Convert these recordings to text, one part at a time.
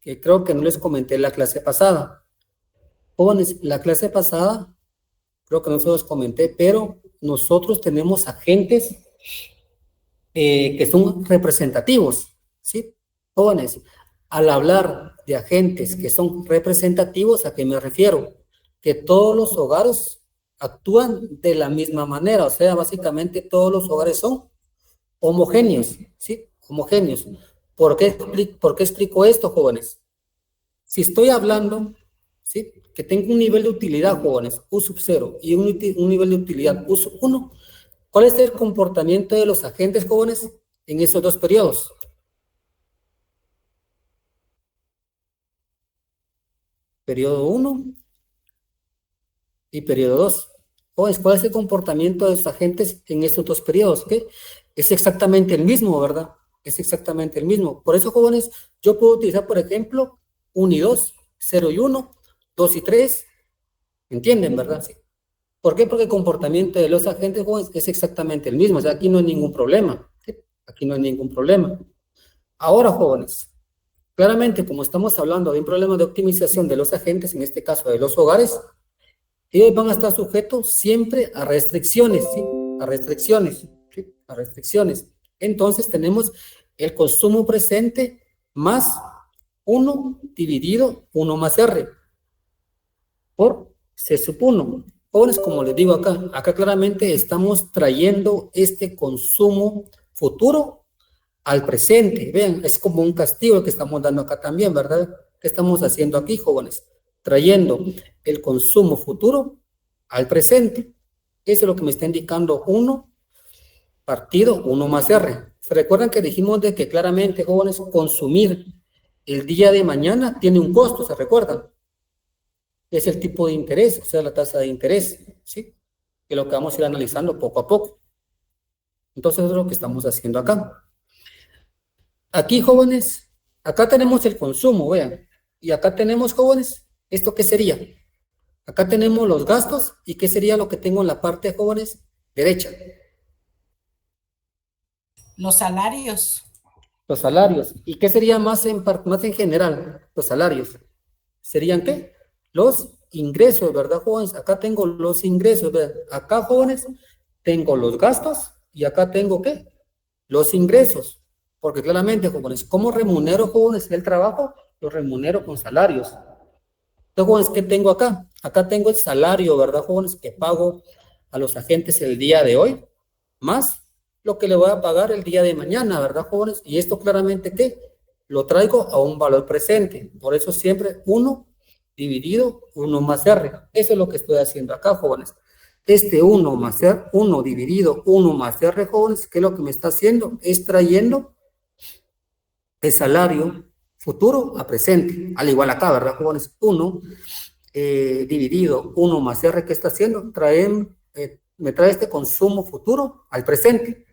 que creo que no les comenté en la clase pasada. Jóvenes, la clase pasada, creo que no se los comenté, pero nosotros tenemos agentes que son representativos, ¿sí? Jóvenes, al hablar de agentes que son representativos, ¿a qué me refiero? Que todos los hogares actúan de la misma manera, o sea, básicamente todos los hogares son homogéneos, ¿sí? Homogéneos. ¿Por qué explico esto, jóvenes? Si estoy hablando, ¿sí? Que tengo un nivel de utilidad, jóvenes, U sub 0, y un nivel de utilidad U sub 1, ¿cuál es el comportamiento de los agentes, jóvenes, en esos dos periodos? Periodo 1 y periodo 2. Jóvenes, ¿cuál es el comportamiento de los agentes en estos dos periodos? ¿Qué? Es exactamente el mismo, ¿verdad? Es exactamente el mismo. Por eso, jóvenes, yo puedo utilizar, por ejemplo, 1 y 2, 0 y 1, 2 y 3, ¿entienden, verdad? Sí. ¿Por qué? Porque el comportamiento de los agentes, jóvenes, es exactamente el mismo. O sea, aquí no hay ningún problema. ¿Sí? Aquí no hay ningún problema. Ahora, jóvenes, claramente, como estamos hablando de un problema de optimización de los agentes, en este caso de los hogares, ellos van a estar sujetos siempre a restricciones, ¿sí? A restricciones, ¿sí? A restricciones. Entonces tenemos el consumo presente más 1 dividido 1 más R por C sub 1. Jóvenes, como les digo acá claramente estamos trayendo este consumo futuro al presente. Vean, es como un castigo que estamos dando acá también, ¿verdad? ¿Qué estamos haciendo aquí, jóvenes? Trayendo el consumo futuro al presente. Eso es lo que me está indicando 1 partido 1 más R. ¿Se recuerdan que dijimos de que claramente, jóvenes, consumir el día de mañana tiene un costo? ¿Se recuerdan? Es el tipo de interés, o sea, la tasa de interés, ¿sí? Que es lo que vamos a ir analizando poco a poco. Entonces, eso es lo que estamos haciendo acá. Aquí, jóvenes, acá tenemos el consumo, vean. Y acá tenemos, jóvenes, ¿esto qué sería? Acá tenemos los gastos, ¿y qué sería lo que tengo en la parte, jóvenes? Derecha. Los salarios. Los salarios. ¿Y qué sería más en general? Los salarios. ¿Serían qué? Los ingresos, ¿verdad, jóvenes? Acá tengo los ingresos, ¿verdad? Acá, jóvenes, tengo los gastos, y acá tengo, ¿qué? Los ingresos. Porque claramente, jóvenes, ¿cómo remunero, jóvenes, el trabajo? Lo remunero con salarios. Entonces, jóvenes, ¿qué tengo acá? Acá tengo el salario, ¿verdad, jóvenes? Que pago a los agentes el día de hoy, más lo que le voy a pagar el día de mañana, ¿verdad, jóvenes? Y esto claramente, ¿qué? Lo traigo a un valor presente. Por eso siempre 1 dividido 1 más R. Eso es lo que estoy haciendo acá, jóvenes. Este 1 más R, 1 dividido 1 más R, jóvenes, ¿qué es lo que me está haciendo? Es trayendo el salario futuro a presente. Al igual acá, ¿verdad, jóvenes? 1 dividido 1 más R, ¿qué está haciendo? Me trae este consumo futuro al presente.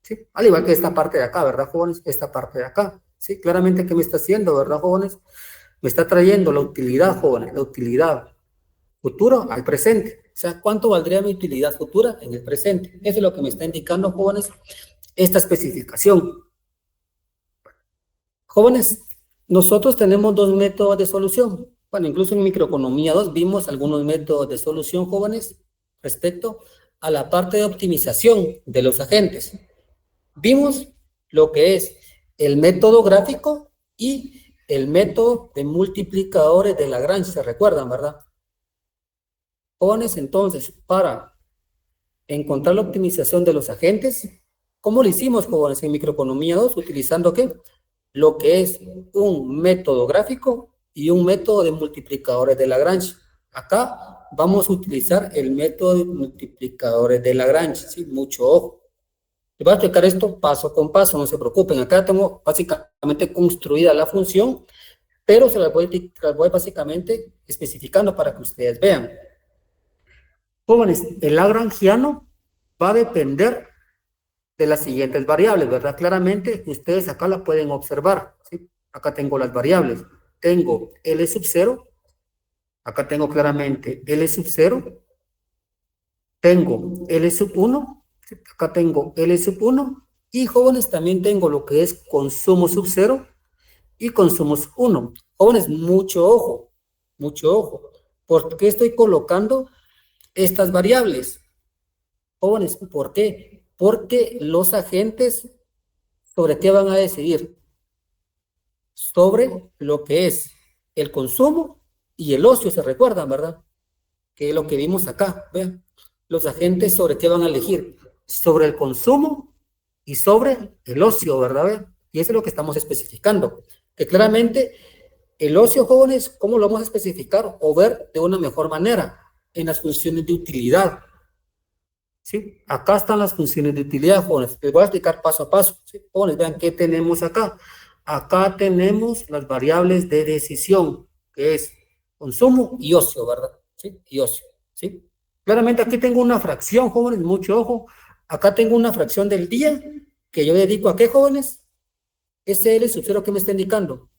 ¿Sí? Al igual que esta parte de acá, ¿verdad, jóvenes? Esta parte de acá. ¿Sí? Claramente, ¿qué me está haciendo, verdad, jóvenes? Me está trayendo la utilidad, jóvenes, la utilidad futura al presente. O sea, ¿cuánto valdría mi utilidad futura en el presente? Eso es lo que me está indicando, jóvenes, esta especificación. Jóvenes, nosotros tenemos dos métodos de solución. Bueno, incluso en Microeconomía 2 vimos algunos métodos de solución, jóvenes, respecto a la parte de optimización de los agentes. Vimos lo que es el método gráfico y el método de multiplicadores de Lagrange, ¿se recuerdan, verdad? Jóvenes, entonces, para encontrar la optimización de los agentes, ¿cómo lo hicimos, jóvenes, en Microeconomía 2? Utilizando, ¿qué? Lo que es un método gráfico y un método de multiplicadores de Lagrange. Acá vamos a utilizar el método de multiplicadores de Lagrange, ¿sí? Mucho ojo. Les voy a explicar esto paso con paso, no se preocupen. Acá tengo básicamente construida la función, pero se las voy básicamente especificando para que ustedes vean. Jóvenes, el lagrangiano va a depender de las siguientes variables, ¿verdad? Claramente, ustedes acá la pueden observar, ¿sí? Acá tengo las variables. Tengo L sub 0, acá tengo claramente L sub 0, tengo L sub 1, ¿sí? Acá tengo L sub 1, y jóvenes también tengo lo que es consumo sub 0 y consumos 1. Jóvenes, mucho ojo, mucho ojo. ¿Por qué estoy colocando estas variables? Jóvenes, ¿por qué? Porque los agentes, ¿sobre qué van a decidir? Sobre lo que es el consumo y el ocio, se recuerdan, ¿verdad? Que es lo que vimos acá, vean. Los agentes sobre qué van a elegir, sobre el consumo y sobre el ocio, ¿verdad? Vean. Y eso es lo que estamos especificando, que claramente el ocio, jóvenes, ¿cómo lo vamos a especificar o ver de una mejor manera? En las funciones de utilidad, ¿sí? Acá están las funciones de utilidad, jóvenes. Les voy a explicar paso a paso, ¿sí? Jóvenes, vean qué tenemos acá. Acá tenemos las variables de decisión, que es consumo y ocio, ¿verdad? ¿Sí? Y ocio, ¿sí? Claramente aquí tengo una fracción, jóvenes, mucho ojo. Acá tengo una fracción del día que yo dedico a qué, jóvenes. Ese L sub 0 que me está indicando.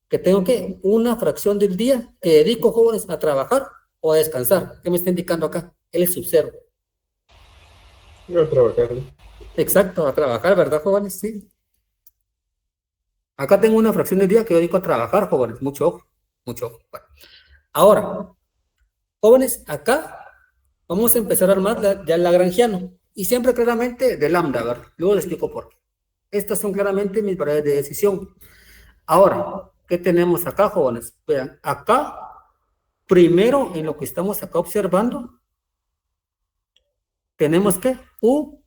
Que tengo que una fracción del día que dedico, jóvenes, a trabajar o a descansar. ¿Qué me está indicando acá? L sub 0. Voy a trabajar. Exacto, a trabajar, ¿verdad, jóvenes? Sí. Acá tengo una fracción del día que yo dedico a trabajar, jóvenes. Mucho ojo, mucho ojo. Bueno. Ahora, jóvenes, acá vamos a empezar a armar ya el lagrangiano. Y siempre claramente de lambda, ¿verdad? Luego les explico por qué. Estas son claramente mis variables de decisión. Ahora, ¿qué tenemos acá, jóvenes? Vean, acá, primero en lo que estamos acá observando, tenemos que U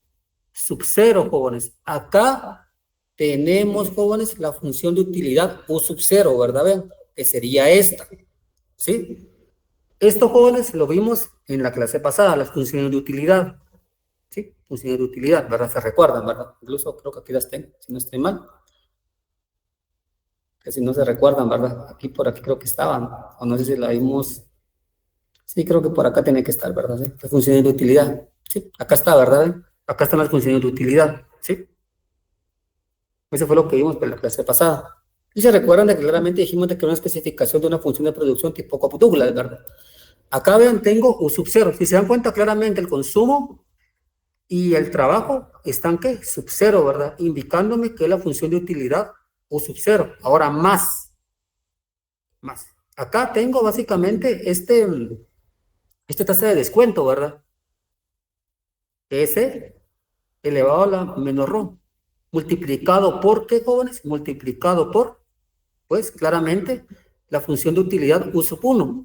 sub 0, jóvenes. Acá tenemos, jóvenes, la función de utilidad U sub 0, ¿verdad? Vean, que sería esta, ¿sí? Esto, jóvenes, lo vimos en la clase pasada, las funciones de utilidad, ¿sí? Funciones de utilidad, ¿verdad? Se recuerdan, ¿verdad? Incluso creo que aquí las tengo, si no estoy mal. Que si no se recuerdan, ¿verdad? Aquí, por aquí creo que estaban, o no sé si la vimos. Sí, creo que por acá tiene que estar, ¿verdad? ¿Sí? Las funciones de utilidad, ¿sí? Acá está, ¿verdad? Acá están las funciones de utilidad, ¿sí? Eso fue lo que vimos en la clase pasada. Y se recuerdan de que claramente dijimos de que una especificación de una función de producción tipo Copp-Douglas, ¿verdad? Acá vean, tengo U sub 0. Si se dan cuenta claramente, el consumo y el trabajo están, ¿qué? Sub 0, ¿verdad? Indicándome que es la función de utilidad U sub 0. Ahora más. Acá tengo básicamente esta tasa de descuento, ¿verdad? S elevado a la menor ρ. Multiplicado por, ¿qué, jóvenes? Multiplicado por, pues, claramente, la función de utilidad U sub 1,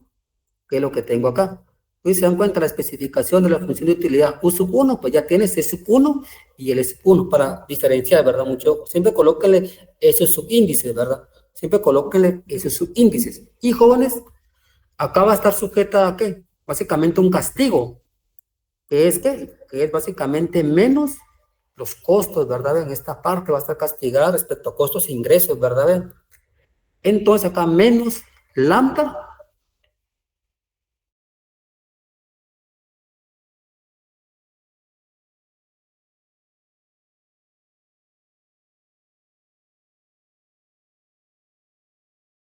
que es lo que tengo acá. Y se dan cuenta la especificación de la función de utilidad U sub 1, pues ya tienes S sub 1 y el S sub 1 para diferenciar, ¿verdad? Mucho. Siempre colóquenle esos subíndices, ¿verdad? Siempre colóquenle esos subíndices. Y jóvenes, acá va a estar sujeta a ¿qué? Básicamente un castigo, que es que es básicamente menos los costos, ¿verdad? En esta parte va a estar castigada respecto a costos e ingresos, ¿verdad? Entonces acá menos lambda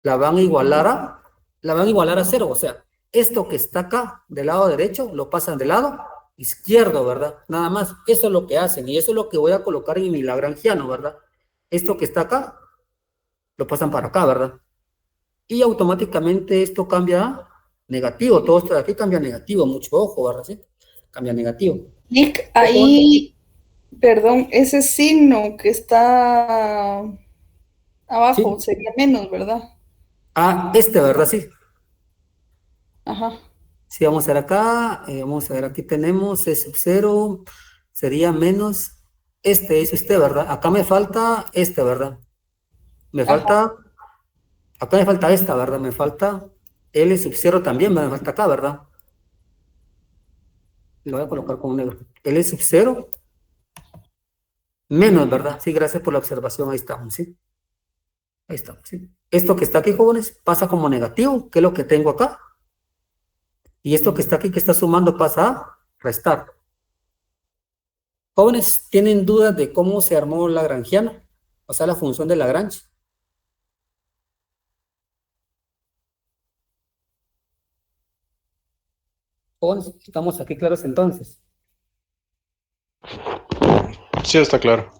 la van a igualar a cero, o sea, esto que está acá del lado derecho lo pasan del lado izquierdo, ¿verdad? Nada más, eso es lo que hacen y eso es lo que voy a colocar en mi lagrangiano, ¿verdad? Esto que está acá lo pasan para acá, ¿verdad? Y automáticamente esto cambia a negativo, todo esto de aquí cambia a negativo, mucho ojo, ¿verdad? ¿Sí? Cambia a negativo. Nick, ahí, perdón, ese signo que está abajo ¿Sí? sería menos, ¿verdad? Ah, ¿verdad? Sí. Ajá. Sí, vamos a ver acá, vamos a ver, aquí tenemos S sub 0, sería menos, es usted, ¿verdad? Acá me falta ¿verdad? Me Ajá. falta, acá me falta esta, ¿verdad? Me falta L sub 0 también, me falta acá, ¿verdad? Lo voy a colocar con negro. L sub 0 menos, ¿verdad? Sí, gracias por la observación, ahí estamos, ¿sí? Ahí estamos, ¿sí? Esto que está aquí, jóvenes, pasa como negativo, que es lo que tengo acá. Y esto que está aquí, que está sumando, pasa a restar. Jóvenes, ¿tienen dudas de cómo se armó Lagrangiano? O sea, la función de Lagrange. Jóvenes, estamos aquí claros entonces. Sí, está claro.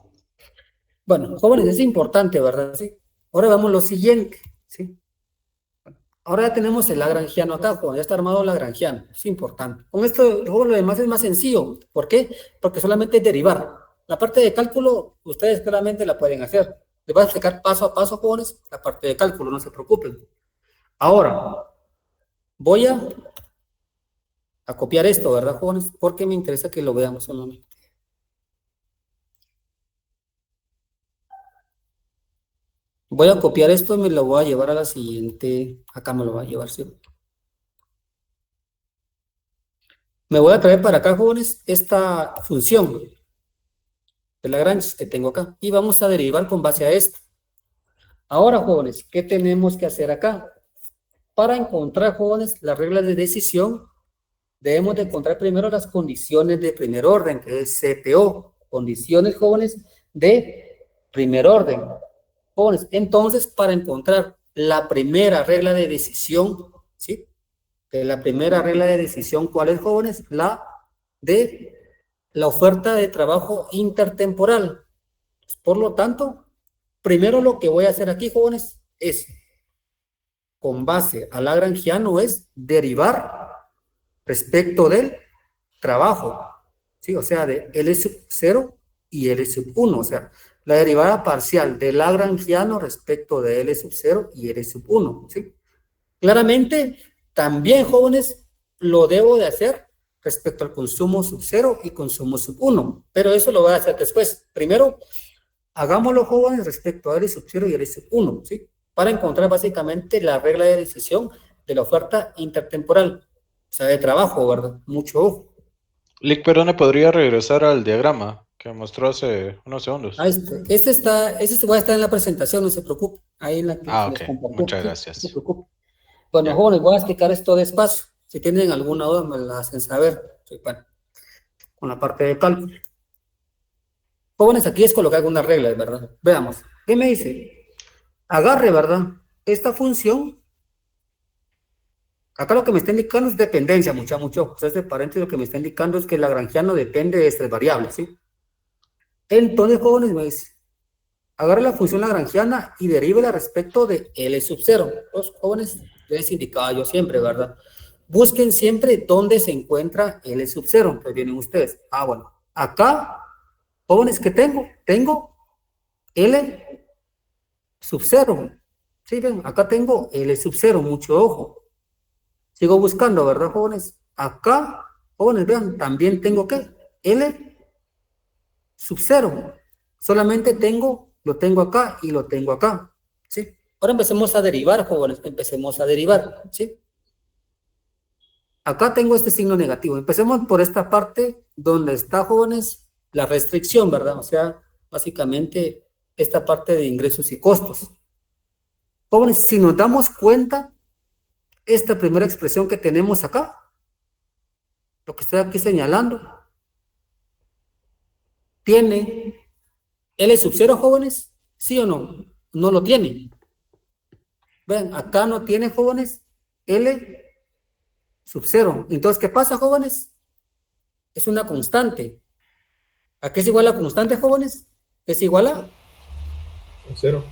Bueno, jóvenes, es importante, ¿verdad? Sí. Ahora vamos lo siguiente, ¿sí? Ahora ya tenemos el lagrangiano acá, Juan, ya está armado el lagrangiano, es importante. Con esto, luego lo demás es más sencillo. ¿Por qué? Porque solamente es derivar. La parte de cálculo, ustedes claramente la pueden hacer. Les voy a explicar paso a paso, jóvenes, la parte de cálculo, no se preocupen. Ahora, voy a copiar esto, ¿verdad, jóvenes? Porque me interesa que lo veamos solamente. Voy a copiar esto y me lo voy a llevar a la siguiente. Acá me lo voy a llevar, ¿sí? Me voy a traer para acá, jóvenes, esta función de Lagrange que tengo acá. Y vamos a derivar con base a esto. Ahora, jóvenes, ¿qué tenemos que hacer acá? Para encontrar, jóvenes, las reglas de decisión, debemos de encontrar primero las condiciones de primer orden, que es CPO. Condiciones, jóvenes, de primer orden. Jóvenes, entonces, para encontrar la primera regla de decisión, ¿sí? La primera regla de decisión, ¿cuál es, jóvenes? La de la oferta de trabajo intertemporal. Por lo tanto, primero lo que voy a hacer aquí, jóvenes, es, con base a lagrangiano, es derivar respecto del trabajo, ¿sí? O sea, de L sub 0 y L sub 1, o sea, la derivada parcial de lagrangiano respecto de L sub 0 y L sub 1, ¿sí? Claramente, también, jóvenes, lo debo de hacer respecto al consumo sub 0 y consumo sub 1, pero eso lo voy a hacer después. Primero, hagámoslo, jóvenes, respecto a L sub 0 y L sub 1, ¿sí? Para encontrar básicamente la regla de decisión de la oferta intertemporal, o sea, de trabajo, ¿verdad? Mucho ojo. Lick, perdón, ¿podría regresar al diagrama que mostró hace unos segundos? Este va a estar en la presentación, no se preocupe. Ahí en la que les Ok, compartió. muchas Sí, gracias. no se preocupe. Bueno, Ya. jóvenes, voy a explicar esto despacio. Si tienen alguna duda, me la hacen saber. Soy pan. Con la parte de cálculo. Jóvenes, aquí es colocar algunas reglas, ¿verdad? Veamos. ¿Qué me dice? Agarre, ¿verdad? Esta función. Acá lo que me está indicando es dependencia, mucho ojo. Este paréntesis lo que me está indicando es que el lagrangiano depende de estas variables, ¿sí? Entonces, jóvenes, me dice, agarre la función lagrangiana y derívela respecto de L sub 0. Los jóvenes, les indicaba yo siempre, ¿verdad? Busquen siempre dónde se encuentra L sub 0. Entonces vienen ustedes. Ah, bueno. Acá, jóvenes, ¿qué tengo? Tengo L sub 0. Sí, ven, acá tengo L sub 0, mucho ojo. Sigo buscando, ¿verdad, jóvenes? Acá, jóvenes, vean, también tengo ¿qué? L sub 0. Solamente lo tengo acá y lo tengo acá, ¿sí? Ahora empecemos a derivar, jóvenes, empecemos a derivar, ¿sí? Acá tengo este signo negativo. Empecemos por esta parte donde está, jóvenes, la restricción, ¿verdad? O sea, básicamente esta parte de ingresos y costos. Jóvenes, si nos damos cuenta, esta primera expresión que tenemos acá, lo que estoy aquí señalando, ¿tiene L sub 0, jóvenes? ¿Sí o no? No lo tiene. Vean, acá no tiene, jóvenes, L sub 0. Entonces, ¿qué pasa, jóvenes? Es una constante. ¿A qué es igual a constante, jóvenes? Es igual a... 0.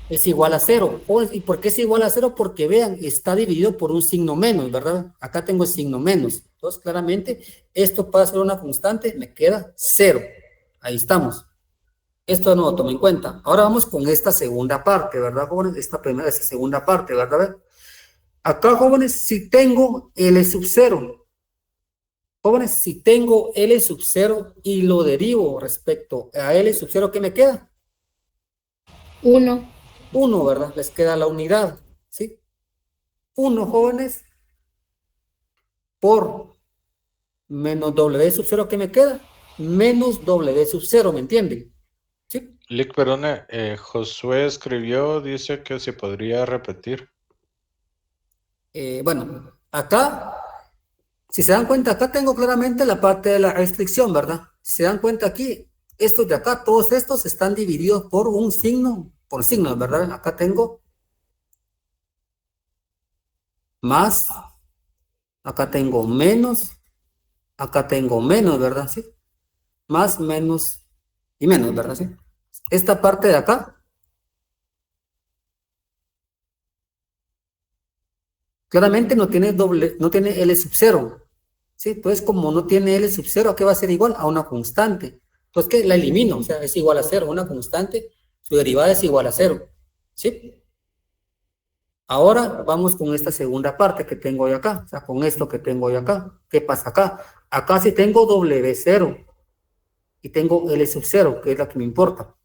Es igual a 0. ¿Y por qué es igual a 0? Porque vean, está dividido por un signo menos, ¿verdad? Acá tengo el signo menos. Entonces, claramente, esto para ser una constante me queda 0. Ahí estamos. Esto no lo tomo en cuenta. Ahora vamos con esta segunda parte, ¿verdad, jóvenes? Esta segunda parte, ¿verdad? Acá, jóvenes, si tengo L sub 0. Jóvenes, si tengo L sub 0 y lo derivo respecto a L sub 0, ¿qué me queda? 1. 1, ¿verdad? Les queda la unidad, ¿sí? 1, jóvenes, por menos W sub 0, ¿qué me queda? Menos W sub 0, ¿me entienden? ¿Sí? Lick, perdón, Josué escribió, dice que se podría repetir. Bueno, acá, si se dan cuenta, acá tengo claramente la parte de la restricción, ¿verdad? Si se dan cuenta aquí, estos de acá, todos estos están divididos por un signo, por signos, ¿verdad? Acá tengo más, acá tengo menos, acá tengo menos, ¿verdad? ¿Sí? Más, menos y menos, ¿verdad? ¿Sí? Esta parte de acá Claramente no tiene L sub 0. ¿Sí? Entonces, como no tiene L sub 0, ¿a qué va a ser igual? A una constante. Entonces, ¿qué? La elimino, o sea, es igual a 0. Una constante, su derivada es igual a 0. ¿Sí? Ahora vamos con esta segunda parte que tengo hoy acá, o sea, con esto que tengo hoy acá. ¿Qué pasa acá? Acá sí tengo W0 y tengo L sub 0, que es la que me importa.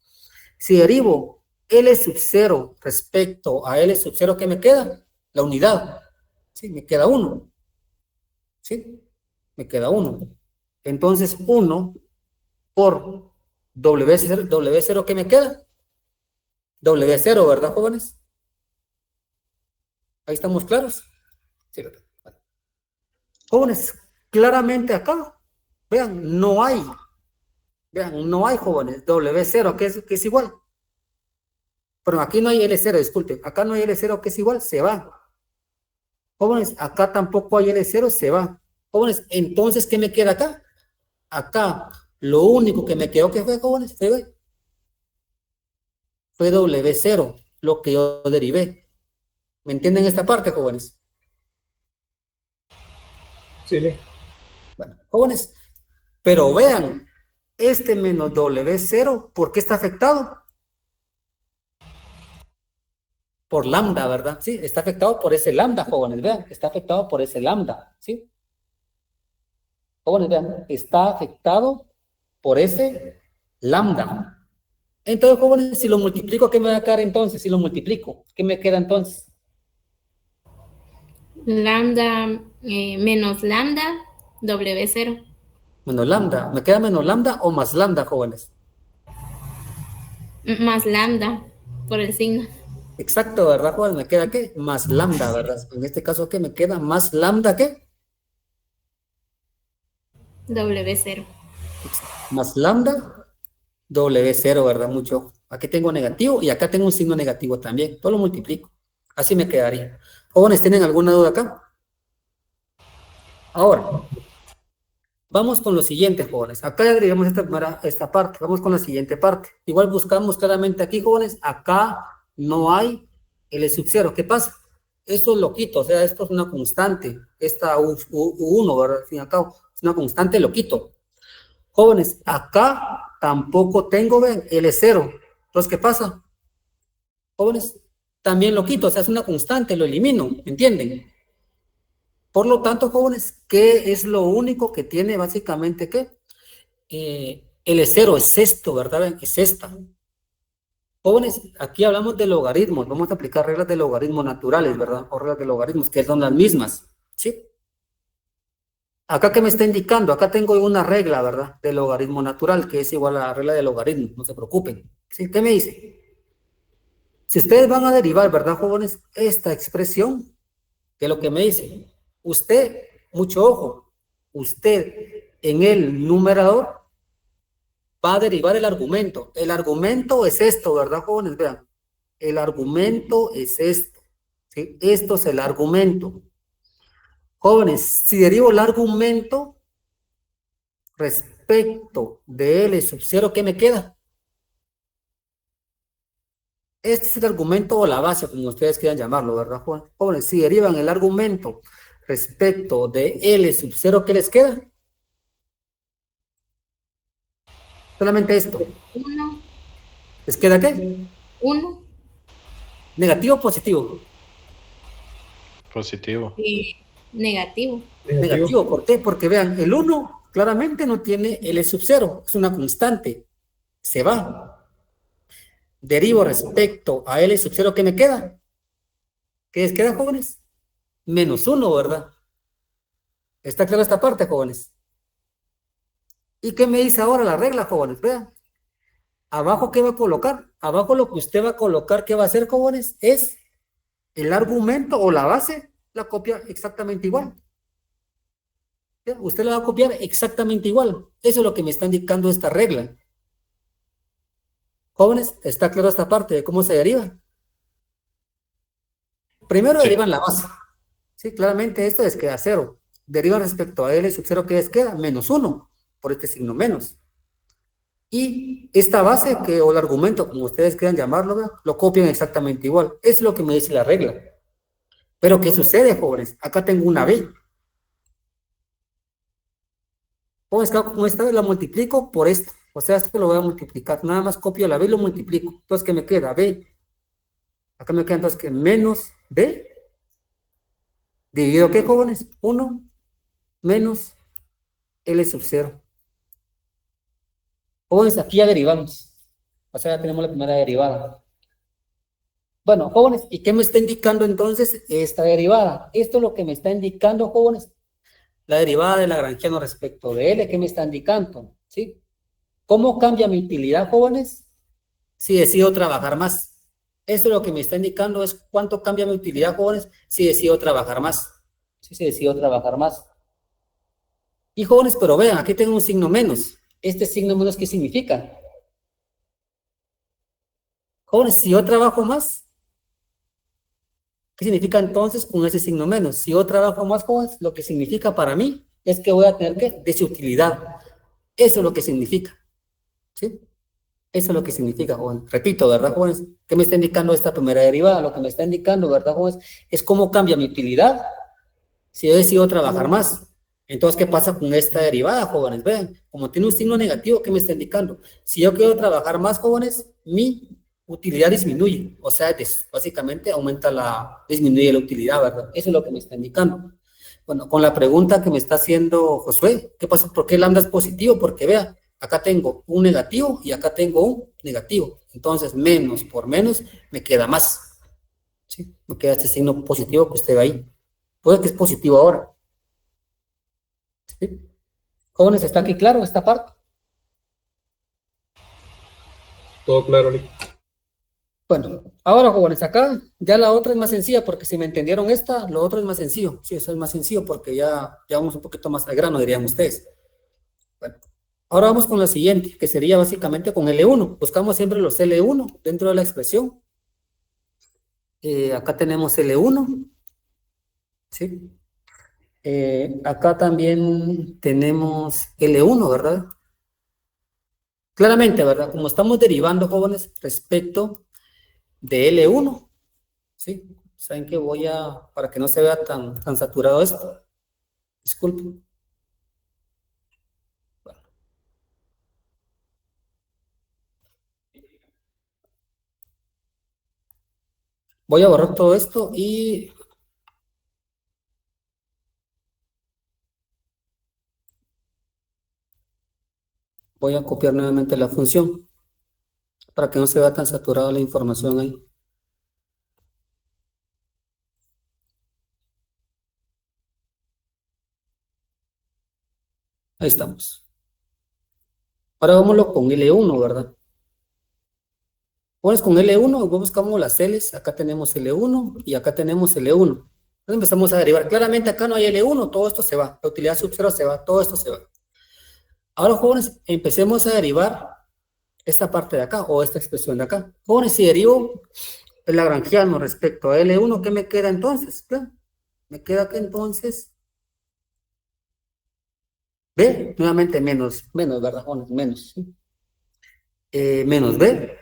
Si derivo L sub 0 respecto a L sub 0, ¿qué me queda? La unidad. ¿Sí? Me queda 1. ¿Sí? Me queda 1. Entonces, 1 por W0, W0, ¿qué me queda? W0, ¿verdad, jóvenes? Ahí estamos claros. Sí, ¿verdad? Vale. Jóvenes, claramente acá, vean, no hay, jóvenes, W0, que es igual. Pero aquí no hay L0, disculpen, acá no hay L0 que es igual, se va. Jóvenes, acá tampoco hay L0, se va. Jóvenes, entonces, ¿qué me queda acá? Acá, lo único que me quedó, ¿qué fue, jóvenes? Fue W0, lo que yo derivé. ¿Me entienden esta parte, jóvenes? Sí, sí. Bueno, jóvenes, pero vean, este menos W0, ¿por qué está afectado? Por lambda, ¿verdad? Sí, está afectado por ese lambda, jóvenes, vean, está afectado por ese lambda, ¿sí? Jóvenes, vean, está afectado por ese lambda. Entonces, jóvenes, si lo multiplico, ¿qué me va a quedar entonces? Si lo multiplico, ¿qué me queda entonces? Lambda menos lambda W0. Menos lambda. ¿Me queda menos lambda o más lambda, jóvenes? Más lambda por el signo. Exacto, ¿verdad, jóvenes? ¿Me queda qué? Más lambda, ¿verdad? En este caso, ¿qué me queda? Más lambda, ¿qué? W0. Más lambda W0, ¿verdad? Mucho. Aquí tengo negativo y acá tengo un signo negativo también. Todo lo multiplico. Así me quedaría. Jóvenes, ¿tienen alguna duda acá? Ahora, vamos con lo siguiente, jóvenes. Acá ya derivamos esta parte. Vamos con la siguiente parte. Igual buscamos claramente aquí, jóvenes. Acá no hay L sub 0. ¿Qué pasa? Esto es loquito, o sea, esto es una constante. Esta U1, ¿verdad? Al fin y al cabo, es una constante, lo quito. Jóvenes, acá tampoco tengo, ven, L0. Entonces, ¿qué pasa? Jóvenes, también lo quito, o sea, es una constante, lo elimino, ¿entienden? Por lo tanto, jóvenes, ¿qué es lo único que tiene básicamente qué? L0 es esto, ¿verdad? Ven, es esta. Jóvenes, aquí hablamos de logaritmos, vamos a aplicar reglas de logaritmos naturales, ¿verdad? O reglas de logaritmos, que son las mismas, ¿sí? Acá que me está indicando, acá tengo una regla, ¿verdad? De logaritmo natural, que es igual a la regla de logaritmo, no se preocupen. ¿Sí? ¿Qué me dice? Si ustedes van a derivar, ¿verdad, jóvenes? Esta expresión, que es lo que me dice, usted, mucho ojo, usted en el numerador va a derivar el argumento. El argumento es esto, ¿verdad, jóvenes? Vean, el argumento es esto, ¿sí? Esto es el argumento. Jóvenes, si derivo el argumento respecto de L sub 0, ¿qué me queda? Este es el argumento o la base, como ustedes quieran llamarlo, ¿verdad, jóvenes? Si derivan el argumento respecto de L sub 0, ¿qué les queda? Solamente esto. 1. ¿Les queda qué? 1. ¿Negativo o positivo? Positivo. Negativo. Negativo, ¿por qué? Porque vean, el 1 claramente no tiene L sub 0, es una constante, se va. Derivo respecto a L sub 0, ¿qué me queda? ¿Qué les queda, jóvenes? Menos 1, ¿verdad? ¿Está clara esta parte, jóvenes? ¿Y qué me dice ahora la regla, jóvenes? Vean. Abajo, ¿qué va a colocar? Abajo lo que usted va a colocar, ¿qué va a hacer, jóvenes? Es el argumento o la base, la copia exactamente igual. ¿Ya? Usted la va a copiar exactamente igual. Eso es lo que me está indicando esta regla. Jóvenes, ¿está clara esta parte de cómo se deriva? Primero Sí. derivan la base. Sí, claramente esto les queda 0. Derivan respecto a L sub 0, ¿qué les queda? Menos 1, por este signo menos. Y esta base, o el argumento, como ustedes quieran llamarlo, ¿verdad? Lo copian exactamente igual. Eso es lo que me dice la regla. Pero ¿qué sucede, jóvenes? Acá tengo una B. Jóvenes, con esta B la multiplico por esto. O sea, esto lo voy a multiplicar. Nada más copio la B y lo multiplico. Entonces, ¿qué me queda? B. Acá me queda entonces que menos B. ¿Dividido qué, jóvenes? 1 menos L sub 0. Jóvenes, aquí ya derivamos. O sea, ya tenemos la primera derivada. Bueno, jóvenes, ¿y qué me está indicando entonces esta derivada? Esto es lo que me está indicando, jóvenes, la derivada de Lagrangiano respecto de L, ¿qué me está indicando? ¿Sí? ¿Cómo cambia mi utilidad, jóvenes? Si decido trabajar más. Esto es lo que me está indicando es cuánto cambia mi utilidad, jóvenes, si decido trabajar más. Si decido trabajar más. Y jóvenes, pero vean, aquí tengo un signo menos. Este signo menos, ¿qué significa? Jóvenes, si yo trabajo más, ¿qué significa entonces con ese signo menos? Si yo trabajo más, jóvenes, lo que significa para mí es que voy a tener que desutilidad. Eso es lo que significa. ¿Sí? Eso es lo que significa, jóvenes. Repito, ¿verdad, jóvenes? ¿Qué me está indicando esta primera derivada? Lo que me está indicando, ¿verdad, jóvenes? Es cómo cambia mi utilidad si yo decido trabajar más. Entonces, ¿qué pasa con esta derivada, jóvenes? Vean, como tiene un signo negativo, ¿qué me está indicando? Si yo quiero trabajar más, jóvenes, mi utilidad disminuye. O sea, básicamente disminuye la utilidad, ¿verdad? Eso es lo que me está indicando. Bueno, con la pregunta que me está haciendo Josué, ¿qué pasa? ¿Por qué lambda es positivo? Porque vea, acá tengo un negativo y acá tengo un negativo. Entonces, menos por menos me queda más. ¿Sí? Me queda este signo positivo que usted ve ahí. Puede que es positivo ahora. ¿Sí? Jóvenes, ¿está aquí claro esta parte? Todo claro, Nick. Bueno, ahora, jóvenes, acá ya la otra es más sencilla, porque si me entendieron esta, lo otro es más sencillo. Sí, eso es más sencillo porque ya vamos un poquito más al grano, dirían ustedes. Bueno, ahora vamos con la siguiente, que sería básicamente con L1. Buscamos siempre los L1 dentro de la expresión. Acá tenemos L1, ¿sí? Acá también tenemos L1, ¿verdad? Claramente, ¿verdad? Como estamos derivando, jóvenes, respecto de L1, ¿sí? Saben que para que no se vea tan saturado esto, disculpen. Bueno. Voy a borrar todo esto y voy a copiar nuevamente la función para que no se vea tan saturada la información ahí. Ahí estamos. Ahora vámonos con L1, ¿verdad? Pues con L1, buscamos las L's, acá tenemos L1 y acá tenemos L1. Entonces empezamos a derivar. Claramente acá no hay L1, todo esto se va. La utilidad sub 0 se va, todo esto se va. Ahora, jóvenes, empecemos a derivar esta parte de acá o esta expresión de acá. Jóvenes, si derivo el lagrangiano respecto a L1, ¿qué me queda entonces? Claro, me queda que entonces B, nuevamente menos, ¿verdad, jóvenes? Menos, ¿sí? Menos B,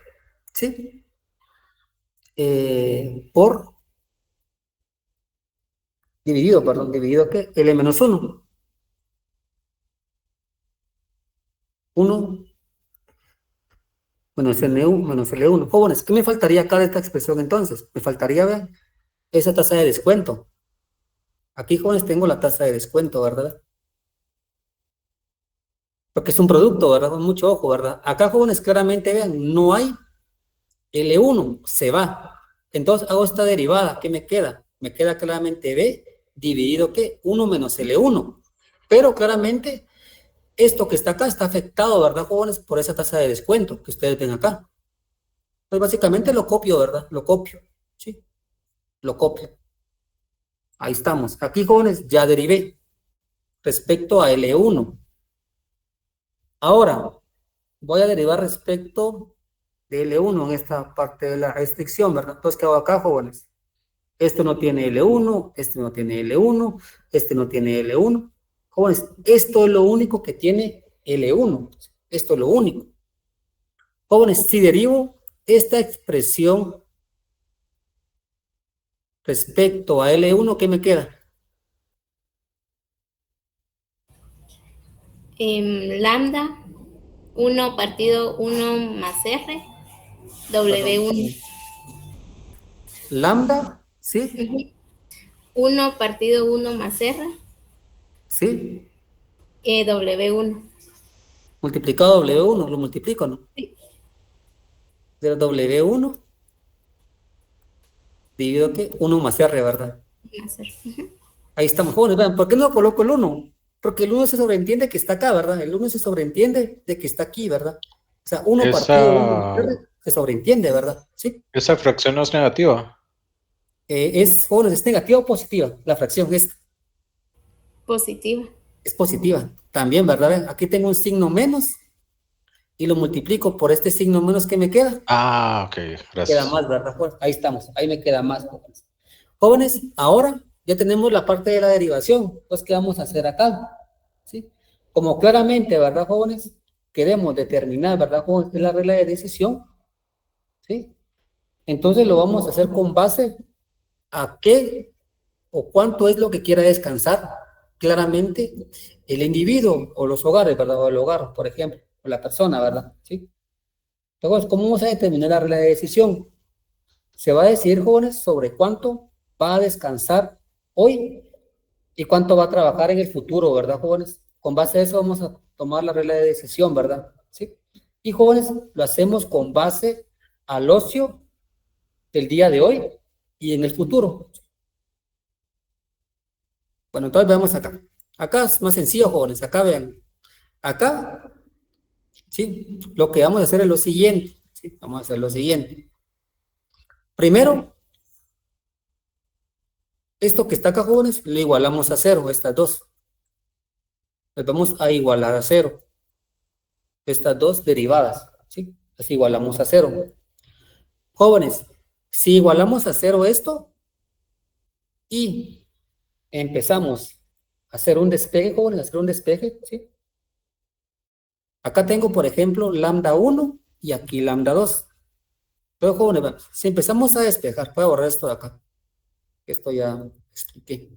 ¿sí? Por dividido ¿qué? L menos 1. 1 menos N1 menos L1. Jóvenes, ¿qué me faltaría acá de esta expresión entonces? Me faltaría, vean, esa tasa de descuento. Aquí, jóvenes, tengo la tasa de descuento, ¿verdad? Porque es un producto, ¿verdad? Con mucho ojo, ¿verdad? Acá, jóvenes, claramente, vean, no hay L1, se va. Entonces hago esta derivada, ¿qué me queda? Me queda claramente B dividido, ¿qué? 1 menos L1. Pero claramente, esto que está acá está afectado, ¿verdad, jóvenes? Por esa tasa de descuento que ustedes ven acá. Pues básicamente lo copio, ¿verdad? Lo copio, ¿sí? Lo copio. Ahí estamos. Aquí, jóvenes, ya derivé respecto a L1. Ahora, voy a derivar respecto de L1 en esta parte de la restricción, ¿verdad? Entonces, ¿qué hago acá, jóvenes? Esto no tiene L1, este no tiene L1, este no tiene L1. Jóvenes, esto es lo único que tiene L1. Esto es lo único. Jóvenes, si derivo esta expresión Respecto a L1, ¿qué me queda? Lambda 1 partido 1 más R, W1. Lambda, ¿sí? 1 partido 1 más R, ¿Sí? W1. Multiplicado W1, lo multiplico, ¿no? Sí. De W1, dividido ¿qué? 1 más R, ¿verdad? Más R. Ahí estamos, jóvenes, vean, ¿por qué no coloco el 1? Porque el 1 se sobreentiende que está acá, ¿verdad? El 1 se sobreentiende de que está aquí, ¿verdad? O sea, 1 partido 1 más R se sobreentiende, ¿verdad? ¿Sí? Esa fracción no es negativa. Jóvenes, ¿es negativa o positiva? La fracción Positiva. es positiva también, ¿verdad? Ven, aquí tengo un signo menos y lo multiplico por este signo menos que me queda. Ah, ok, Queda gracias. más, ¿verdad? Pues ahí estamos, ahí me queda más, jóvenes. Jóvenes, ahora ya tenemos la parte de la derivación. Entonces, ¿qué vamos a hacer acá? ¿Sí? Como claramente, ¿verdad, jóvenes? Queremos determinar, ¿verdad, jóvenes? Es la regla de decisión, ¿sí? Entonces lo vamos a hacer con base a qué o cuánto es lo que quiera descansar claramente el individuo o los hogares, ¿verdad? O el hogar, por ejemplo, o la persona, ¿verdad? ¿Sí? Entonces, ¿cómo vamos a determinar la regla de decisión? Se va a decidir, jóvenes, sobre cuánto va a descansar hoy y cuánto va a trabajar en el futuro, ¿verdad, jóvenes? Con base a eso vamos a tomar la regla de decisión, ¿verdad? ¿Sí? Y jóvenes, lo hacemos con base al ocio del día de hoy y en el futuro. Bueno, entonces veamos acá. Acá es más sencillo, jóvenes. Acá vean. Acá, ¿sí? Lo que vamos a hacer es lo siguiente. ¿Sí? Vamos a hacer lo siguiente. Primero, esto que está acá, jóvenes, lo igualamos a cero, estas dos. Las vamos a igualar a cero. Estas dos derivadas, ¿sí? Las igualamos a cero. Jóvenes, si igualamos a cero esto y empezamos a hacer un despegue, jóvenes, a hacer un despegue, ¿sí? Acá tengo, por ejemplo, lambda 1 y aquí lambda 2. Pero, jóvenes, si empezamos a despejar, voy a borrar esto de acá. Esto ya expliqué.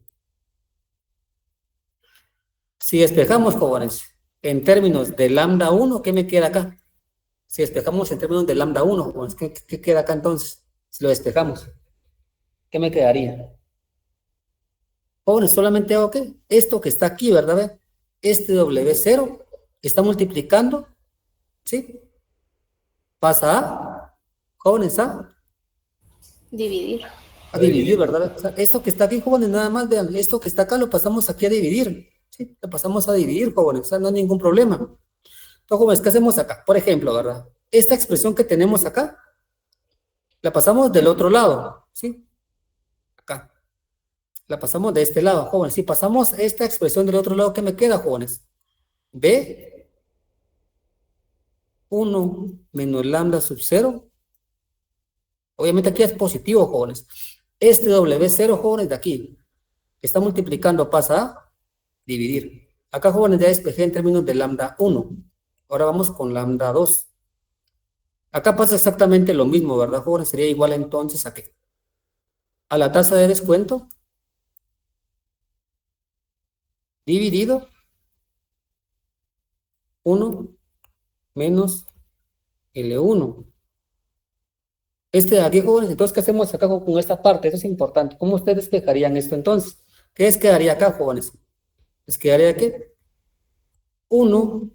Si despejamos, jóvenes, en términos de lambda 1, ¿qué me queda acá? Si despejamos en términos de lambda 1, jóvenes, ¿qué queda acá entonces? Si lo despejamos, ¿qué me quedaría? Jóvenes, solamente hago ¿qué? Esto que está aquí, ¿verdad? Este W0 está multiplicando, ¿sí? Pasa a, jóvenes, Dividir. a dividir, ¿verdad? O sea, esto que está aquí, jóvenes, nada más, vean, esto que está acá lo pasamos aquí a dividir, ¿sí? Lo pasamos a dividir, jóvenes, o sea, no hay ningún problema. Entonces, jóvenes, ¿qué hacemos acá? Por ejemplo, ¿verdad? Esta expresión que tenemos acá, la pasamos del otro lado, ¿sí? Acá. La pasamos de este lado, jóvenes. Si pasamos esta expresión del otro lado, ¿qué me queda, jóvenes? B 1 menos lambda sub 0. Obviamente aquí es positivo, jóvenes. Este W0, jóvenes, de aquí, está multiplicando, pasa a dividir. Acá, jóvenes, ya despejé en términos de lambda 1. Ahora vamos con lambda 2. Acá pasa exactamente lo mismo, ¿verdad, jóvenes? Sería igual entonces a qué? A la tasa de descuento dividido 1 menos L1. Este de aquí, jóvenes, entonces, ¿qué hacemos acá con esta parte? Eso es importante. ¿Cómo ustedes despejarían esto entonces? ¿Qué les quedaría acá, jóvenes? ¿Les quedaría qué? 1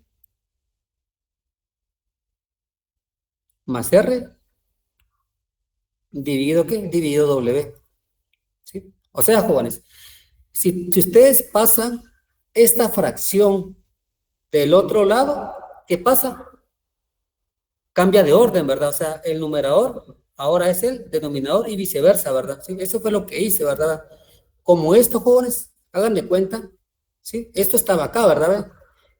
más R dividido ¿qué? Dividido W. ¿Sí? O sea, jóvenes, si ustedes pasan esta fracción del otro lado, ¿qué pasa? Cambia de orden, ¿verdad? O sea, el numerador ahora es el denominador y viceversa, ¿verdad? Sí, eso fue lo que hice, ¿verdad? Como esto, jóvenes, hagan de cuenta, ¿sí? Esto estaba acá, ¿verdad?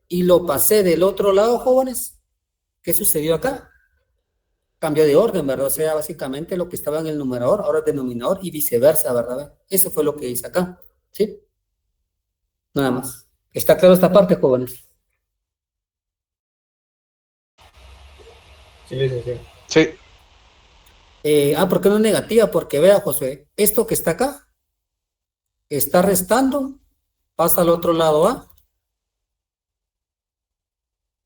Y lo pasé del otro lado, jóvenes. ¿Qué sucedió acá? Cambió de orden, ¿verdad? O sea, básicamente lo que estaba en el numerador, ahora es denominador y viceversa, ¿verdad? Eso fue lo que hice acá, ¿sí? Nada más. ¿Está claro esta parte, jóvenes? Sí, licenciado. Sí, ¿Por qué no es negativa? Porque vea, José, esto que está acá, está restando, pasa al otro lado A.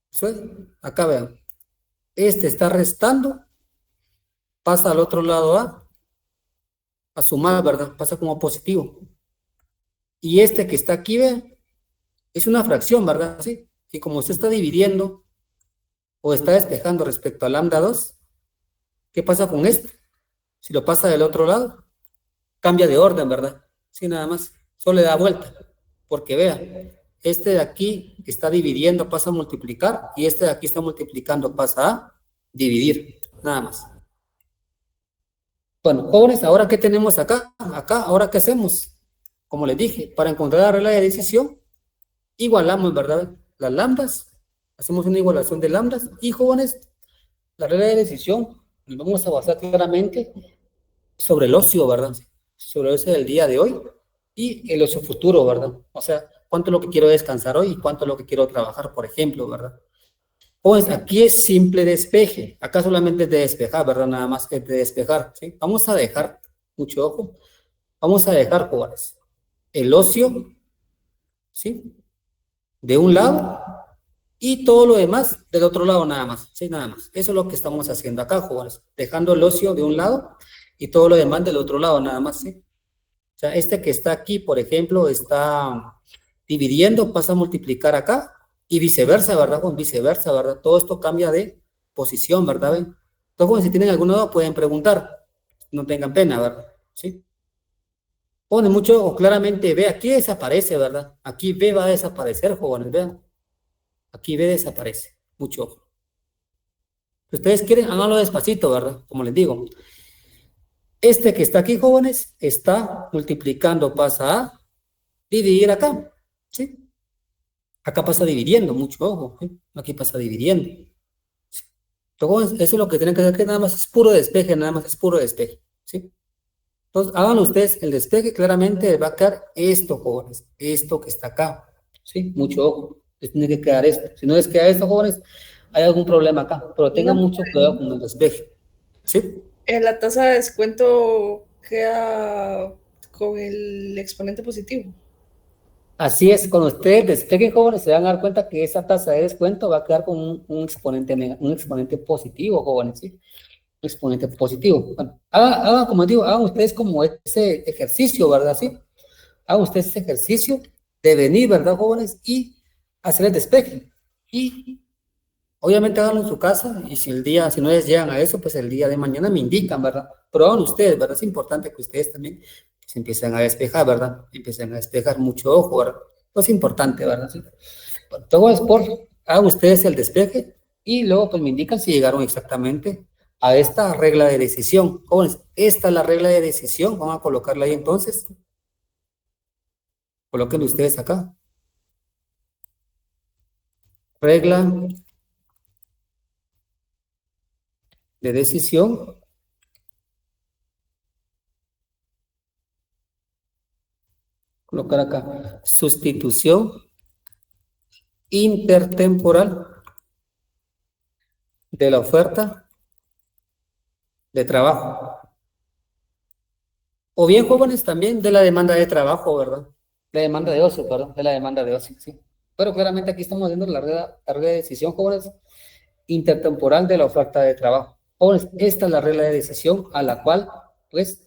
¿Sí? Acá vean, este está restando, pasa al otro lado a sumar, ¿verdad? Pasa como positivo. Y este que está aquí, vean, es una fracción, ¿verdad? Sí. Y como usted está dividiendo o está despejando respecto a lambda 2, ¿qué pasa con esto? Si lo pasa del otro lado, cambia de orden, ¿verdad? Sí, nada más. Solo le da vuelta. Porque vea, este de aquí está dividiendo, pasa a multiplicar, y este de aquí está multiplicando, pasa a dividir. Nada más. Bueno, jóvenes, ¿ahora qué tenemos acá? Acá, ¿ahora qué hacemos? Como les dije, para encontrar la regla de decisión, igualamos, ¿verdad? Las lambdas, hacemos una igualación de lambdas, y jóvenes, la regla de decisión, nos vamos a basar claramente sobre el ocio, ¿verdad? Sobre el ocio del día de hoy y el ocio futuro, ¿verdad? O sea, cuánto es lo que quiero descansar hoy y cuánto es lo que quiero trabajar, por ejemplo, ¿verdad? Pues aquí es simple despeje, acá solamente es de despejar, ¿verdad? Nada más es de despejar, ¿sí? Vamos a dejar, mucho ojo, vamos a dejar, jóvenes, el ocio, ¿sí? De un lado y todo lo demás del otro lado nada más, ¿sí? Nada más. Eso es lo que estamos haciendo acá, jóvenes, dejando el ocio de un lado y todo lo demás del otro lado nada más, ¿sí? O sea, este que está aquí, por ejemplo, está dividiendo, pasa a multiplicar acá y viceversa, ¿verdad? Con viceversa, ¿verdad? Todo esto cambia de posición, ¿verdad? ¿Ven? Entonces, si tienen alguna duda, pueden preguntar. No tengan pena, ¿verdad? ¿Sí? Pone mucho, o claramente B, aquí desaparece, ¿verdad? Aquí B va a desaparecer, jóvenes, vean. Aquí B desaparece. Mucho ojo. Si ustedes quieren, háganlo despacito, ¿verdad? Como les digo. Este que está aquí, jóvenes, está multiplicando, pasa a dividir acá, ¿sí? Acá pasa dividiendo, mucho ojo, ¿sí? Aquí pasa dividiendo. Entonces, eso es lo que tienen que hacer, que nada más es puro despeje, nada más es puro despeje, ¿sí? Entonces, hagan ustedes el despeje, claramente va a quedar esto, jóvenes, esto que está acá, ¿sí? Mucho ojo, les tiene que quedar esto. Si no les queda esto, jóvenes, hay algún problema acá, pero tengan mucho cuidado con el despeje, ¿sí? La tasa de descuento queda con el exponente positivo. Así es, cuando ustedes despejen, jóvenes, se van a dar cuenta que esa tasa de descuento va a quedar con un exponente positivo, jóvenes, ¿sí? Un exponente positivo. Bueno, hagan, como digo, hagan ustedes como ese ejercicio, ¿verdad? ¿Sí? Hagan ustedes ese ejercicio de venir, ¿verdad, jóvenes? Y hacer el despeje. Y obviamente háganlo en su casa, y si si no les llegan a eso, pues el día de mañana me indican, ¿verdad? Pero hagan ustedes, ¿verdad? Es importante que ustedes también se empiecen a despejar, ¿verdad? Empiecen a despejar, mucho ojo, ¿verdad? Eso es importante, ¿verdad? ¿Sí? Bueno, todo es hagan ustedes el despeje y luego pues me indican si llegaron exactamente a esta regla de decisión. Jóvenes, esta es la regla de decisión, vamos a colocarla ahí entonces. Colóquenlo ustedes acá. Regla de decisión. Colocar acá. Sustitución intertemporal de la oferta de trabajo. O bien, jóvenes, también de la demanda de trabajo, ¿verdad? La demanda de ocio, perdón, de la demanda de ocio, sí. Pero claramente aquí estamos viendo la regla de decisión, jóvenes, intertemporal de la oferta de trabajo. Jóvenes, esta es la regla de decisión a la cual, pues,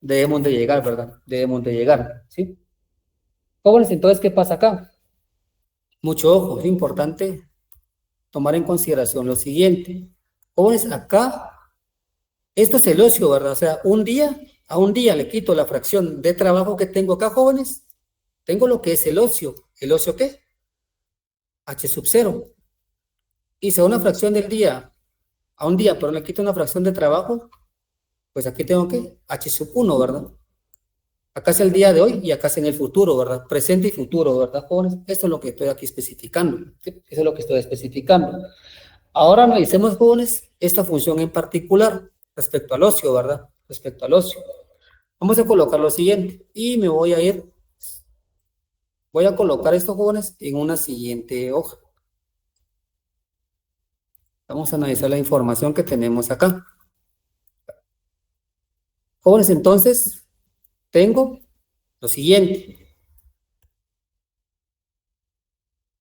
debemos de llegar, ¿verdad? Debemos de llegar, ¿sí? Jóvenes, entonces, ¿qué pasa acá? Mucho ojo, es importante tomar en consideración lo siguiente. Jóvenes, acá, esto es el ocio, ¿verdad? O sea, a un día le quito la fracción de trabajo que tengo acá, jóvenes. Tengo lo que es el ocio. ¿El ocio qué? H sub 0. Y si a una fracción del día, a un día, pero le quito una fracción de trabajo, pues aquí tengo que H sub 1, ¿verdad? Acá es el día de hoy y acá es en el futuro, ¿verdad? Presente y futuro, ¿verdad, jóvenes? Esto es lo que estoy aquí especificando. ¿Sí? Eso es lo que estoy especificando. Ahora analicemos, jóvenes, esta función en particular respecto al ocio, ¿verdad? Respecto al ocio. Vamos a colocar lo siguiente y me voy a ir, voy a colocar esto, jóvenes, en una siguiente hoja. Vamos a analizar la información que tenemos acá. Jóvenes, entonces, tengo lo siguiente.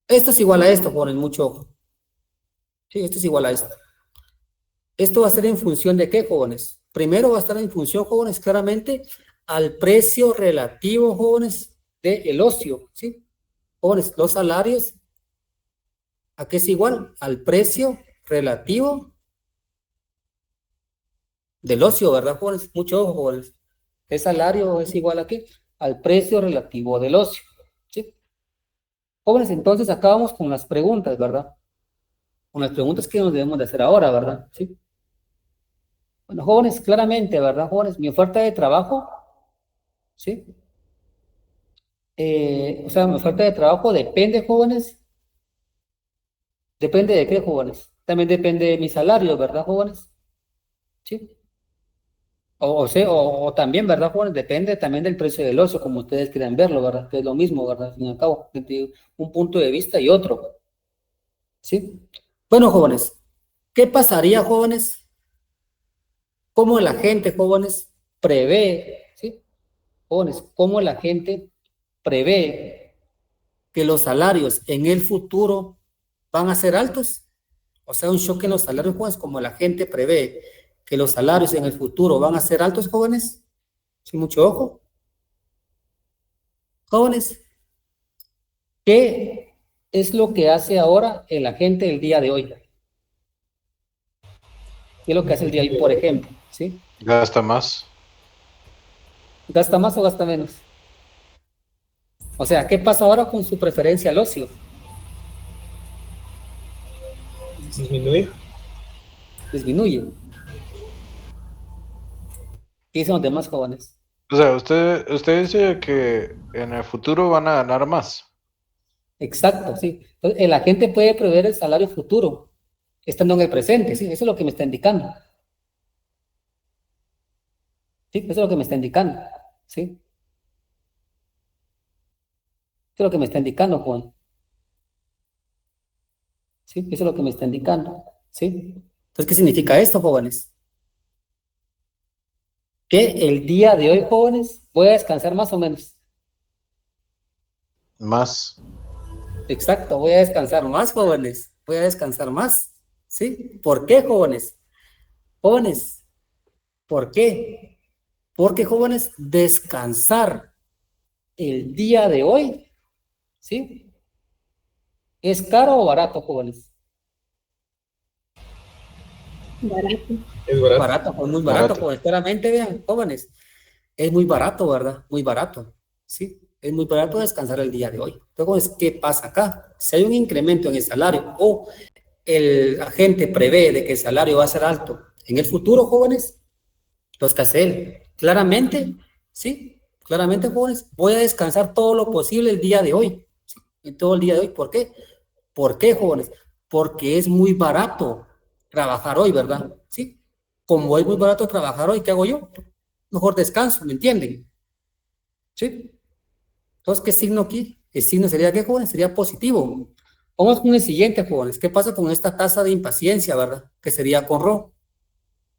Esto es igual a esto, jóvenes, mucho ojo. Sí, esto es igual a esto. Esto va a ser en función de qué, jóvenes. Primero va a estar en función, jóvenes, claramente al precio relativo, jóvenes, del ocio, ¿sí? Jóvenes, los salarios, ¿a qué es igual? Al precio relativo del ocio, ¿verdad, jóvenes? Mucho ojo, jóvenes. El salario es igual a qué? Al precio relativo del ocio, ¿sí? Jóvenes, entonces acá vamos con las preguntas, ¿verdad? Con las preguntas que nos debemos de hacer ahora, ¿verdad? ¿Sí? Bueno, jóvenes, claramente, ¿verdad, jóvenes? Mi oferta de trabajo, ¿sí? O sea, mi oferta de trabajo depende, jóvenes. ¿Depende de qué, jóvenes? También depende de mi salario, ¿verdad, jóvenes? ¿Sí? O también, ¿verdad, jóvenes? Depende también del precio del ocio, como ustedes quieran verlo, ¿verdad? Que es lo mismo, ¿verdad? Al fin y al cabo, desde un punto de vista y otro, ¿sí? Bueno, jóvenes, ¿qué pasaría, jóvenes? ¿Cómo la gente, jóvenes, prevé, ¿sí? Jóvenes, ¿cómo la gente prevé que los salarios en el futuro van a ser altos? O sea, un choque en los salarios, jóvenes, como la gente prevé que los salarios en el futuro van a ser altos, jóvenes. Sin mucho ojo. Jóvenes, ¿qué es lo que hace ahora el agente el día de hoy? ¿Qué es lo que hace el día de hoy, por ejemplo? ¿Sí? Gasta más. ¿Gasta más o gasta menos? O sea, ¿qué pasa ahora con su preferencia al ocio? Disminuir. Disminuye. ¿Qué dicen los demás jóvenes? O sea, usted dice que en el futuro van a ganar más. Exacto, sí. Entonces, el agente puede prever el salario futuro, estando en el presente, sí, eso es lo que me está indicando. Sí, eso es lo que me está indicando, sí. Eso es lo que me está indicando, Juan. Sí, eso es lo que me está indicando, sí. Entonces, ¿qué significa esto, jóvenes? Que el día de hoy, jóvenes, voy a descansar más o menos. Más. Exacto, voy a descansar más, jóvenes. Voy a descansar más, ¿sí? ¿Por qué, jóvenes? Jóvenes, ¿por qué? Porque, jóvenes, descansar el día de hoy, ¿sí? ¿Es caro o barato, jóvenes? Barato. Es barato. Barato, pues muy barato, Barato. pues claramente, vean, jóvenes, es muy barato, ¿verdad? Muy barato, ¿sí? Es muy barato descansar el día de hoy. Entonces, ¿qué pasa acá? Si hay un incremento en el salario o el agente prevé de que el salario va a ser alto en el futuro, jóvenes, entonces, ¿qué hace él? Claramente, ¿sí? Claramente, jóvenes, voy a descansar todo lo posible el día de hoy, ¿sí? En todo el día de hoy. ¿Por qué? ¿Por qué, jóvenes? Porque es muy barato trabajar hoy, ¿verdad? ¿Sí? Como es muy barato trabajar hoy, ¿qué hago yo? Mejor descanso, ¿me entienden? ¿Sí? Entonces, ¿qué signo aquí? El signo sería, ¿qué, jóvenes? Sería positivo. Vamos con el siguiente, jóvenes. ¿Qué pasa con esta tasa de impaciencia, verdad? Que sería con RO.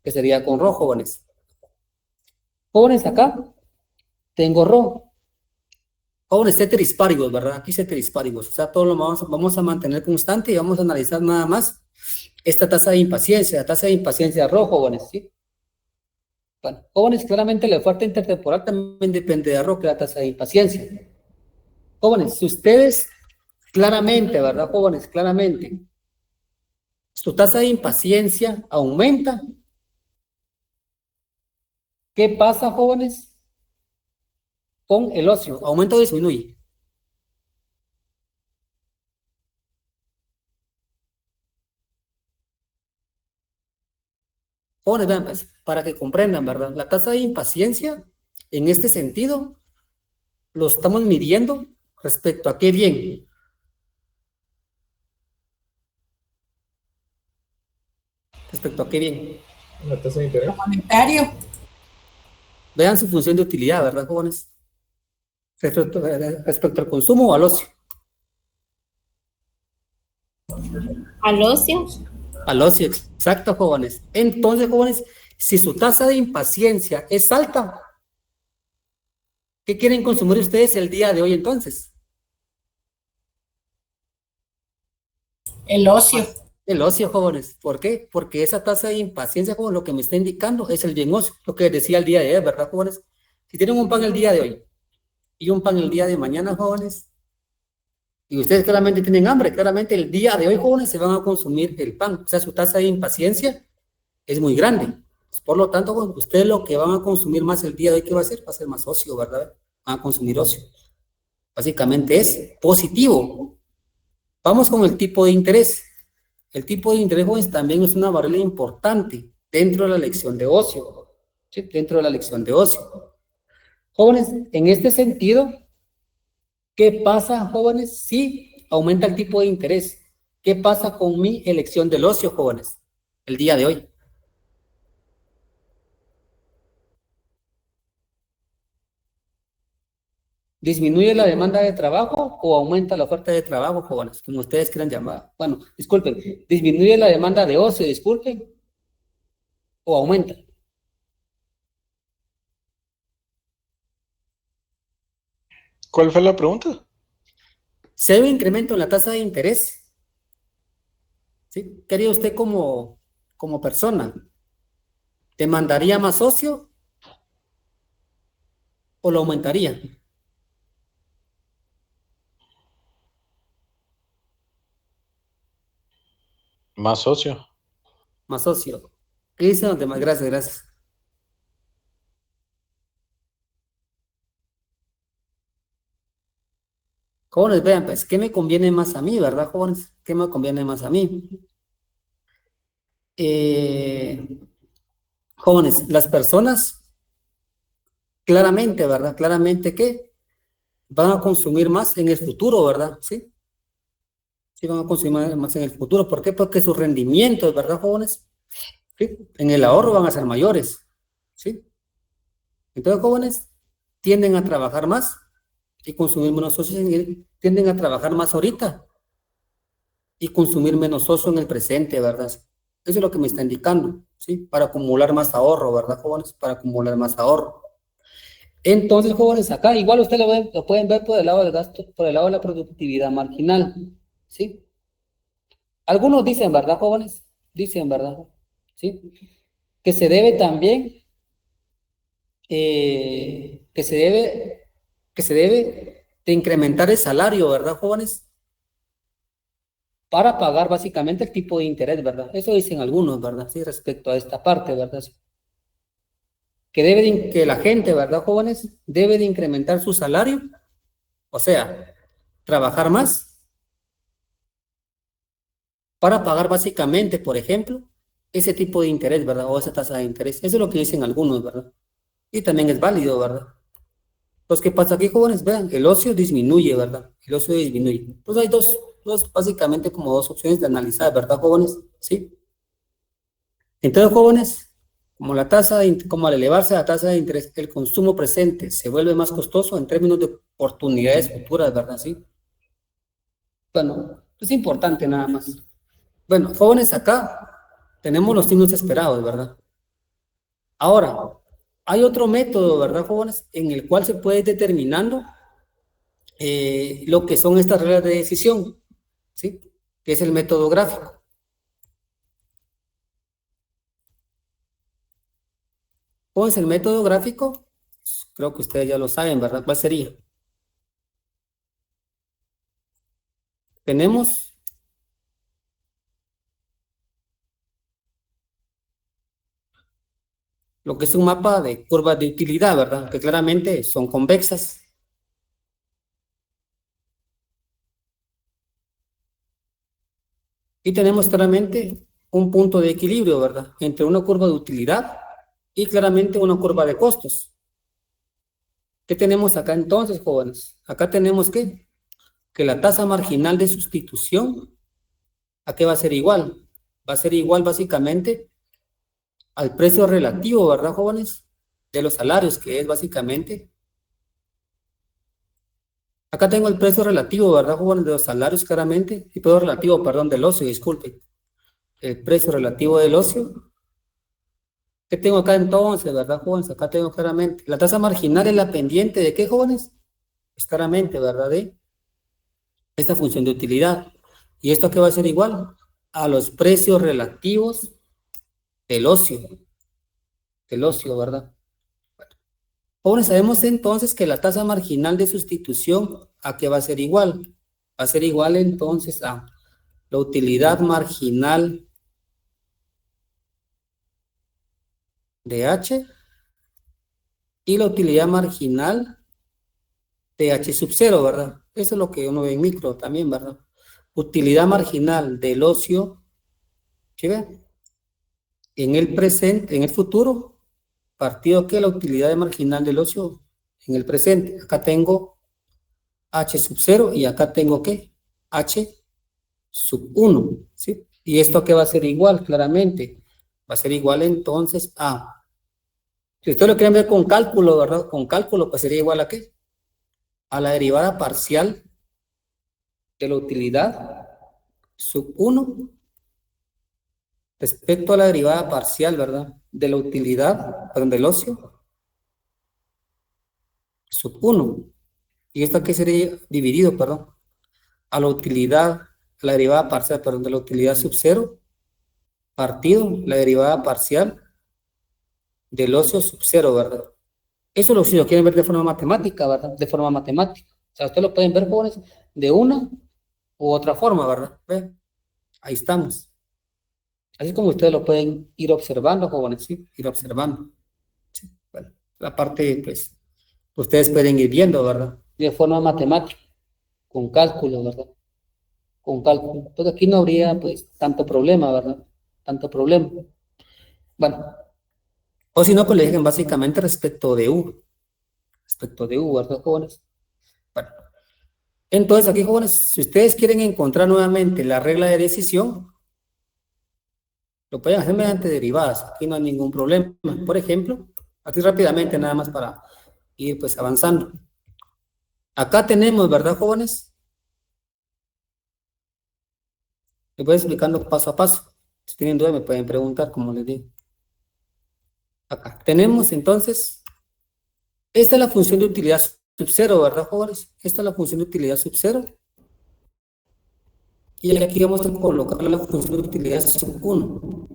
Que sería con RO, jóvenes. Jóvenes, acá tengo RO. Jóvenes, ceteris paribus, ¿verdad? Aquí ceteris paribus. O sea, todo lo vamos a mantener constante y vamos a analizar nada más esta tasa de impaciencia, la tasa de impaciencia RO, jóvenes, ¿sí? Bueno, jóvenes, claramente la oferta intertemporal también depende de RO, que es la tasa de impaciencia. Jóvenes, si ustedes claramente, ¿verdad, jóvenes? Claramente, su tasa de impaciencia aumenta, ¿qué pasa, jóvenes? Con el ocio, ¿aumenta o disminuye? Jóvenes, vean, pues, para que comprendan, ¿verdad? La tasa de impaciencia, en este sentido, lo estamos midiendo respecto a qué bien. Respecto a qué bien. La tasa de interés. Comentario. Vean su función de utilidad, ¿verdad, jóvenes? Respecto al consumo o al ocio. Al ocio. Al ocio, exacto, jóvenes. Entonces, jóvenes, Si su tasa de impaciencia es alta, ¿qué quieren consumir ustedes el día de hoy entonces? El ocio. El ocio, jóvenes. ¿Por qué? Porque esa tasa de impaciencia, como lo que me está indicando, es el bien ocio, lo que decía el día de ayer, ¿verdad, jóvenes? Si tienen un pan el día de hoy y un pan el día de mañana, jóvenes, y ustedes claramente tienen hambre, claramente el día de hoy, jóvenes, se van a consumir el pan. O sea, su tasa de impaciencia es muy grande. Por lo tanto, ustedes lo que van a consumir más el día de hoy, ¿qué va a ser? Va a ser más ocio, ¿verdad? Van a consumir ocio. Básicamente es positivo. Vamos con el tipo de interés. El tipo de interés, jóvenes, también es una variable importante dentro de la lección de ocio. ¿Sí? Dentro de la lección de ocio. Jóvenes, en este sentido, ¿qué pasa, jóvenes, si aumenta el tipo de interés? ¿Qué pasa con mi elección del ocio, jóvenes, el día de hoy? ¿Disminuye la demanda de trabajo o aumenta la oferta de trabajo, jóvenes? Como ustedes quieran llamar. Bueno, disculpen, ¿disminuye la demanda de ocio, disculpen, o aumenta? ¿Cuál fue la pregunta? ¿Se ve un incremento en la tasa de interés? ¿Sí? ¿Qué haría usted como persona? ¿Demandaría más ocio o lo aumentaría? Más socio. Más ocio. ¿Qué dicen los demás? Gracias, gracias. Jóvenes, vean, pues, ¿qué me conviene más a mí, verdad, jóvenes? ¿Qué me conviene más a mí? Jóvenes, las personas, claramente, ¿verdad? Claramente que van a consumir más en el futuro, ¿verdad? Sí, sí van a consumir más en el futuro. ¿Por qué? Porque sus rendimientos, ¿verdad, jóvenes? Sí, en el ahorro van a ser mayores, ¿sí? Entonces, jóvenes tienden a trabajar más y consumir menos socios, tienden a trabajar más ahorita y consumir menos ocio en el presente, ¿verdad? Eso es lo que me está indicando, ¿sí? Para acumular más ahorro, ¿verdad, jóvenes? Para acumular más ahorro. Entonces, jóvenes, acá igual ustedes lo pueden ver por el lado del gasto, por el lado de la productividad marginal, ¿sí? Algunos dicen, ¿verdad, jóvenes? Dicen, ¿verdad? ¿Sí? Que se debe también, que se debe de incrementar el salario, ¿verdad, jóvenes? Para pagar básicamente el tipo de interés, ¿verdad? Eso dicen algunos, ¿verdad? Sí, respecto a esta parte, ¿verdad? Que la gente, ¿verdad, jóvenes? Debe de incrementar su salario, o sea, trabajar más para pagar básicamente, por ejemplo, ese tipo de interés, ¿verdad? O esa tasa de interés. Eso es lo que dicen algunos, ¿verdad? Y también es válido, ¿verdad? Pues, ¿qué pasa aquí, jóvenes? Vean, el ocio disminuye, ¿verdad? El ocio disminuye. Pues hay básicamente como dos opciones de analizar, ¿verdad, jóvenes? ¿Sí? Entonces, jóvenes, como al elevarse la tasa de interés, el consumo presente se vuelve más costoso en términos de oportunidades futuras, ¿verdad? ¿Sí? Bueno, es importante nada más. Bueno, jóvenes, acá tenemos los signos esperados, ¿verdad? Ahora, hay otro método, ¿verdad, jóvenes? En el cual se puede ir determinando lo que son estas reglas de decisión, ¿sí? Que es el método gráfico. ¿Cuál es el método gráfico? Creo que ustedes ya lo saben, ¿verdad? ¿Cuál sería? Tenemos lo que es un mapa de curvas de utilidad, ¿verdad? Que claramente son convexas. Y tenemos claramente un punto de equilibrio, ¿verdad? Entre una curva de utilidad y claramente una curva de costos. ¿Qué tenemos acá entonces, jóvenes? Acá tenemos que la tasa marginal de sustitución, ¿a qué va a ser igual? Va a ser igual básicamente al precio relativo, ¿verdad, jóvenes? De los salarios, que es básicamente. Acá tengo el precio relativo, ¿verdad, jóvenes? De los salarios, claramente. Y precio relativo, perdón, del ocio, disculpe. El precio relativo del ocio ¿Qué tengo acá entonces, verdad, jóvenes? Acá tengo claramente. La tasa marginal es la pendiente de qué, jóvenes? Es claramente, ¿verdad? De esta función de utilidad. ¿Y esto qué va a ser igual? A los precios relativos del ocio. Del ocio, ¿verdad? Jóvenes, sabemos entonces que la tasa marginal de sustitución, ¿a qué va a ser igual? Va a ser igual entonces a la utilidad marginal de H y la utilidad marginal de H sub 0, ¿verdad? Eso es lo que uno ve en micro también, ¿verdad? Utilidad marginal del ocio, ¿sí ve? En el presente, en el futuro, partido que la utilidad marginal del ocio en el presente. Acá tengo H sub 0 y acá tengo ¿qué? H sub 1, ¿sí? ¿Y esto qué va a ser igual? Claramente, va a ser igual entonces a, si ustedes lo quieren ver con cálculo, ¿verdad? Con cálculo, pues sería igual a ¿qué? A la derivada parcial de la utilidad sub 1 respecto a la derivada parcial, ¿verdad? De la utilidad, perdón, del ocio sub 1. ¿Y esto qué sería? Dividido, perdón, a la utilidad, la derivada parcial, perdón, de la utilidad sub 0 partido la derivada parcial del ocio sub 0, ¿verdad? Eso lo, si lo quieren ver de forma matemática, ¿verdad? De forma matemática. O sea, ustedes lo pueden ver, jóvenes, de una u otra forma, ¿verdad? ¿Ve? Ahí estamos. Así como ustedes lo pueden ir observando, jóvenes, ¿sí? Ir observando. Sí. Bueno, la parte, pues, ustedes pueden ir viendo, ¿verdad? De forma matemática, con cálculo, ¿verdad? Con cálculo. Entonces aquí no habría, pues, tanto problema, ¿verdad? Tanto problema. Bueno, o si no, pues le dejen básicamente respecto de U. Respecto de U, ¿verdad, jóvenes? Bueno, entonces aquí, jóvenes, si ustedes quieren encontrar nuevamente la regla de decisión, lo pueden hacer mediante derivadas. Aquí no hay ningún problema. Por ejemplo, aquí rápidamente, nada más para ir pues avanzando. Acá tenemos, ¿verdad, jóvenes? Les voy explicando paso a paso. Si tienen duda me pueden preguntar, como les digo. Acá tenemos entonces, esta es la función de utilidad sub 0, ¿verdad, jóvenes? Esta es la función de utilidad sub 0. Y aquí vamos a colocar la función de utilidad sub 1.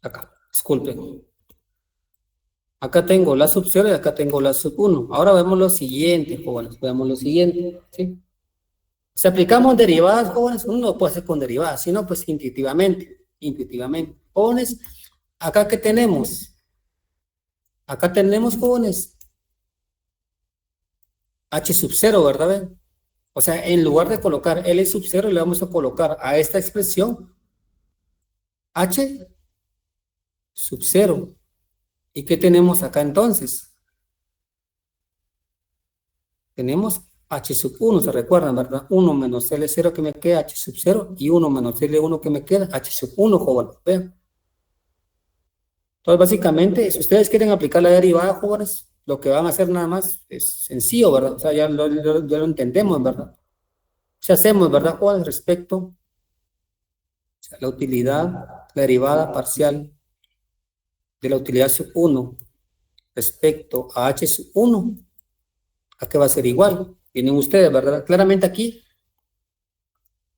Acá, disculpen. Acá tengo la sub 0 y acá tengo la sub 1. Ahora vemos lo siguiente, jóvenes. Veamos lo siguiente, ¿sí? Si aplicamos derivadas, jóvenes, uno lo puede hacer con derivadas, si no, pues intuitivamente, intuitivamente. Jóvenes, ¿acá qué tenemos? Acá tenemos, jóvenes, H sub 0, ¿verdad? ¿Ven? O sea, en lugar de colocar L sub 0, le vamos a colocar a esta expresión H sub 0. ¿Y qué tenemos acá entonces? Tenemos H sub 1, ¿se recuerdan, verdad? 1 menos L0 que me queda, H sub 0, y 1 menos L1 que me queda, H sub 1, jóvenes. Vean. Entonces, básicamente, si ustedes quieren aplicar la derivada, jóvenes, lo que van a hacer nada más es sencillo, ¿verdad? O sea, ya lo entendemos, ¿verdad? Si hacemos, ¿verdad, jóvenes? Respecto a la utilidad, la derivada parcial de la utilidad sub 1 respecto a H sub 1, ¿a qué va a ser igual? Tienen ustedes, ¿verdad? Claramente aquí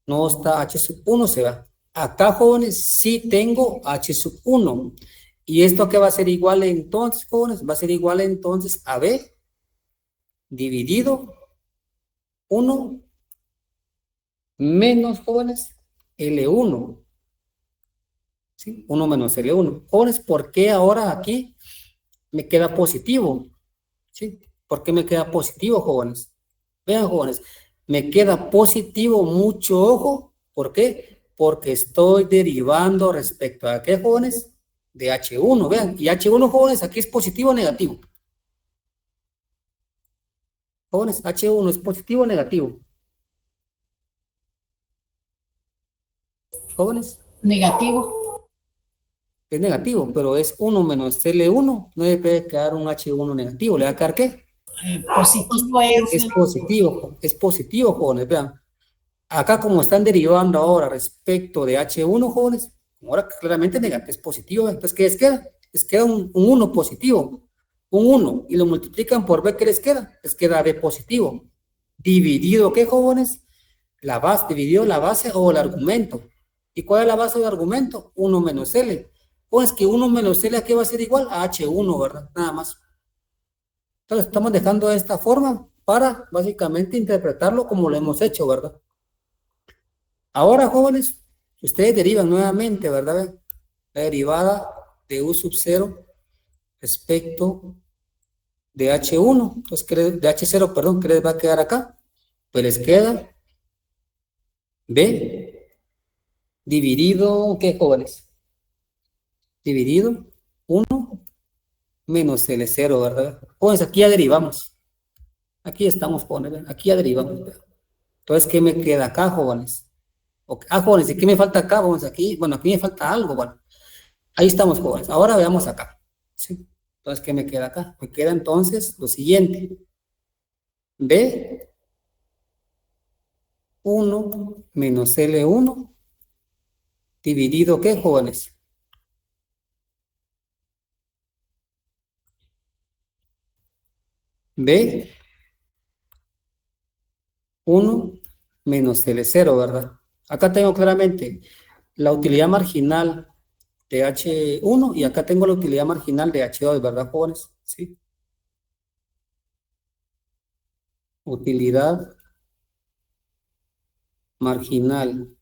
no está H sub 1, se va. Acá, jóvenes, sí tengo H sub 1. ¿Y esto qué va a ser igual entonces, jóvenes? Va a ser igual entonces a B dividido 1 menos, jóvenes, L1. ¿Sí? 1 menos L1. Jóvenes, ¿por qué ahora aquí me queda positivo? ¿Sí? ¿Por qué me queda positivo, jóvenes? Vean, jóvenes, me queda positivo, mucho ojo. ¿Por qué? Porque estoy derivando respecto a ¿qué, jóvenes? De H1, vean. Y H1, jóvenes, aquí es positivo o negativo. Jóvenes, H1 es positivo o negativo. jóvenes. Negativo. Es negativo, pero es 1 menos L1, no le puede quedar un H1 negativo, ¿le va a quedar qué? Positivo Es positivo, jóvenes, vean. Acá como están derivando ahora respecto de H1, jóvenes, ahora claramente negativo, es positivo, entonces ¿qué les queda? Les queda un 1 positivo, un 1, y lo multiplican por B, ¿qué les queda? Les queda B positivo. Dividido, ¿qué, jóvenes? La base, dividido la base o el argumento. ¿Y cuál es la base del argumento? 1 menos L. Pues que 1 menos L, ¿a qué va a ser igual? A H1, ¿verdad? Nada más. Entonces estamos dejando de esta forma para básicamente interpretarlo como lo hemos hecho, ¿verdad? Ahora, jóvenes, ustedes derivan nuevamente, ¿verdad? La derivada de U sub 0 respecto de H1. Entonces, de H0, perdón, ¿qué les va a quedar acá? Pues les queda B dividido, ¿qué, jóvenes? Dividido 1 menos L0, ¿verdad? Pues aquí ya derivamos. Aquí estamos, jóvenes, aquí ya derivamos. Entonces, ¿qué me queda acá, jóvenes? Jóvenes, ¿y qué me falta acá? Vamos aquí, bueno, aquí me falta algo, bueno. Ahí estamos, jóvenes. Ahora veamos acá. ¿Sí? Entonces, ¿qué me queda acá? Me queda entonces lo siguiente. B 1 menos L1 dividido, ¿qué, jóvenes? B 1 menos L0, ¿verdad? Acá tengo claramente la utilidad marginal de H1 y acá tengo la utilidad marginal de H2, ¿verdad, jóvenes? Sí. Utilidad marginal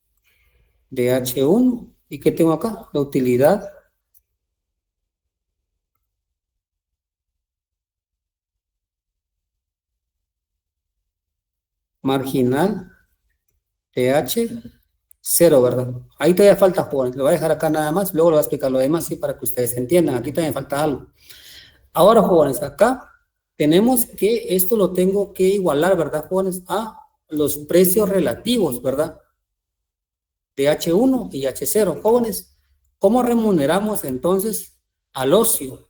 de H1. ¿Y qué tengo acá? La utilidad marginal de H0, ¿verdad? Ahí todavía falta, jóvenes. Lo voy a dejar acá nada más, luego lo voy a explicar lo demás, sí, para que ustedes entiendan. Aquí también falta algo. Ahora, jóvenes, acá tenemos que esto lo tengo que igualar, ¿verdad, jóvenes? A los precios relativos, ¿verdad? De H1 y H0. Jóvenes, ¿cómo remuneramos entonces al ocio?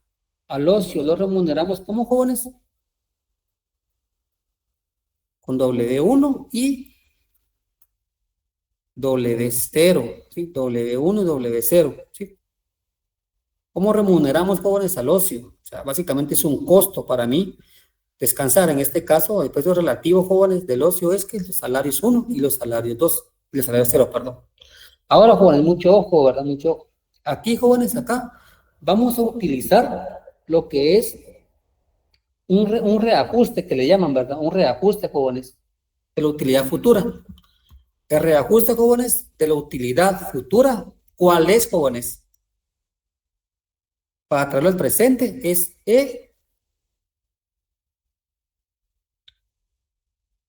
Al ocio lo remuneramos como, jóvenes, con W1 y W0, ¿sí? W1 y W0, ¿sí? ¿Cómo remuneramos, jóvenes, al ocio? O sea, básicamente es un costo para mí descansar. En este caso, el precio relativo, jóvenes, del ocio es que los salarios 1 y los salarios 2, y los salarios 0, perdón. Ahora, jóvenes, mucho ojo, ¿verdad? Mucho ojo. Aquí, jóvenes, acá vamos a utilizar lo que es un reajuste que le llaman, ¿verdad? Un reajuste, jóvenes, de la utilidad futura. El reajuste, jóvenes, de la utilidad futura, ¿cuál es, jóvenes? Para traerlo al presente, es E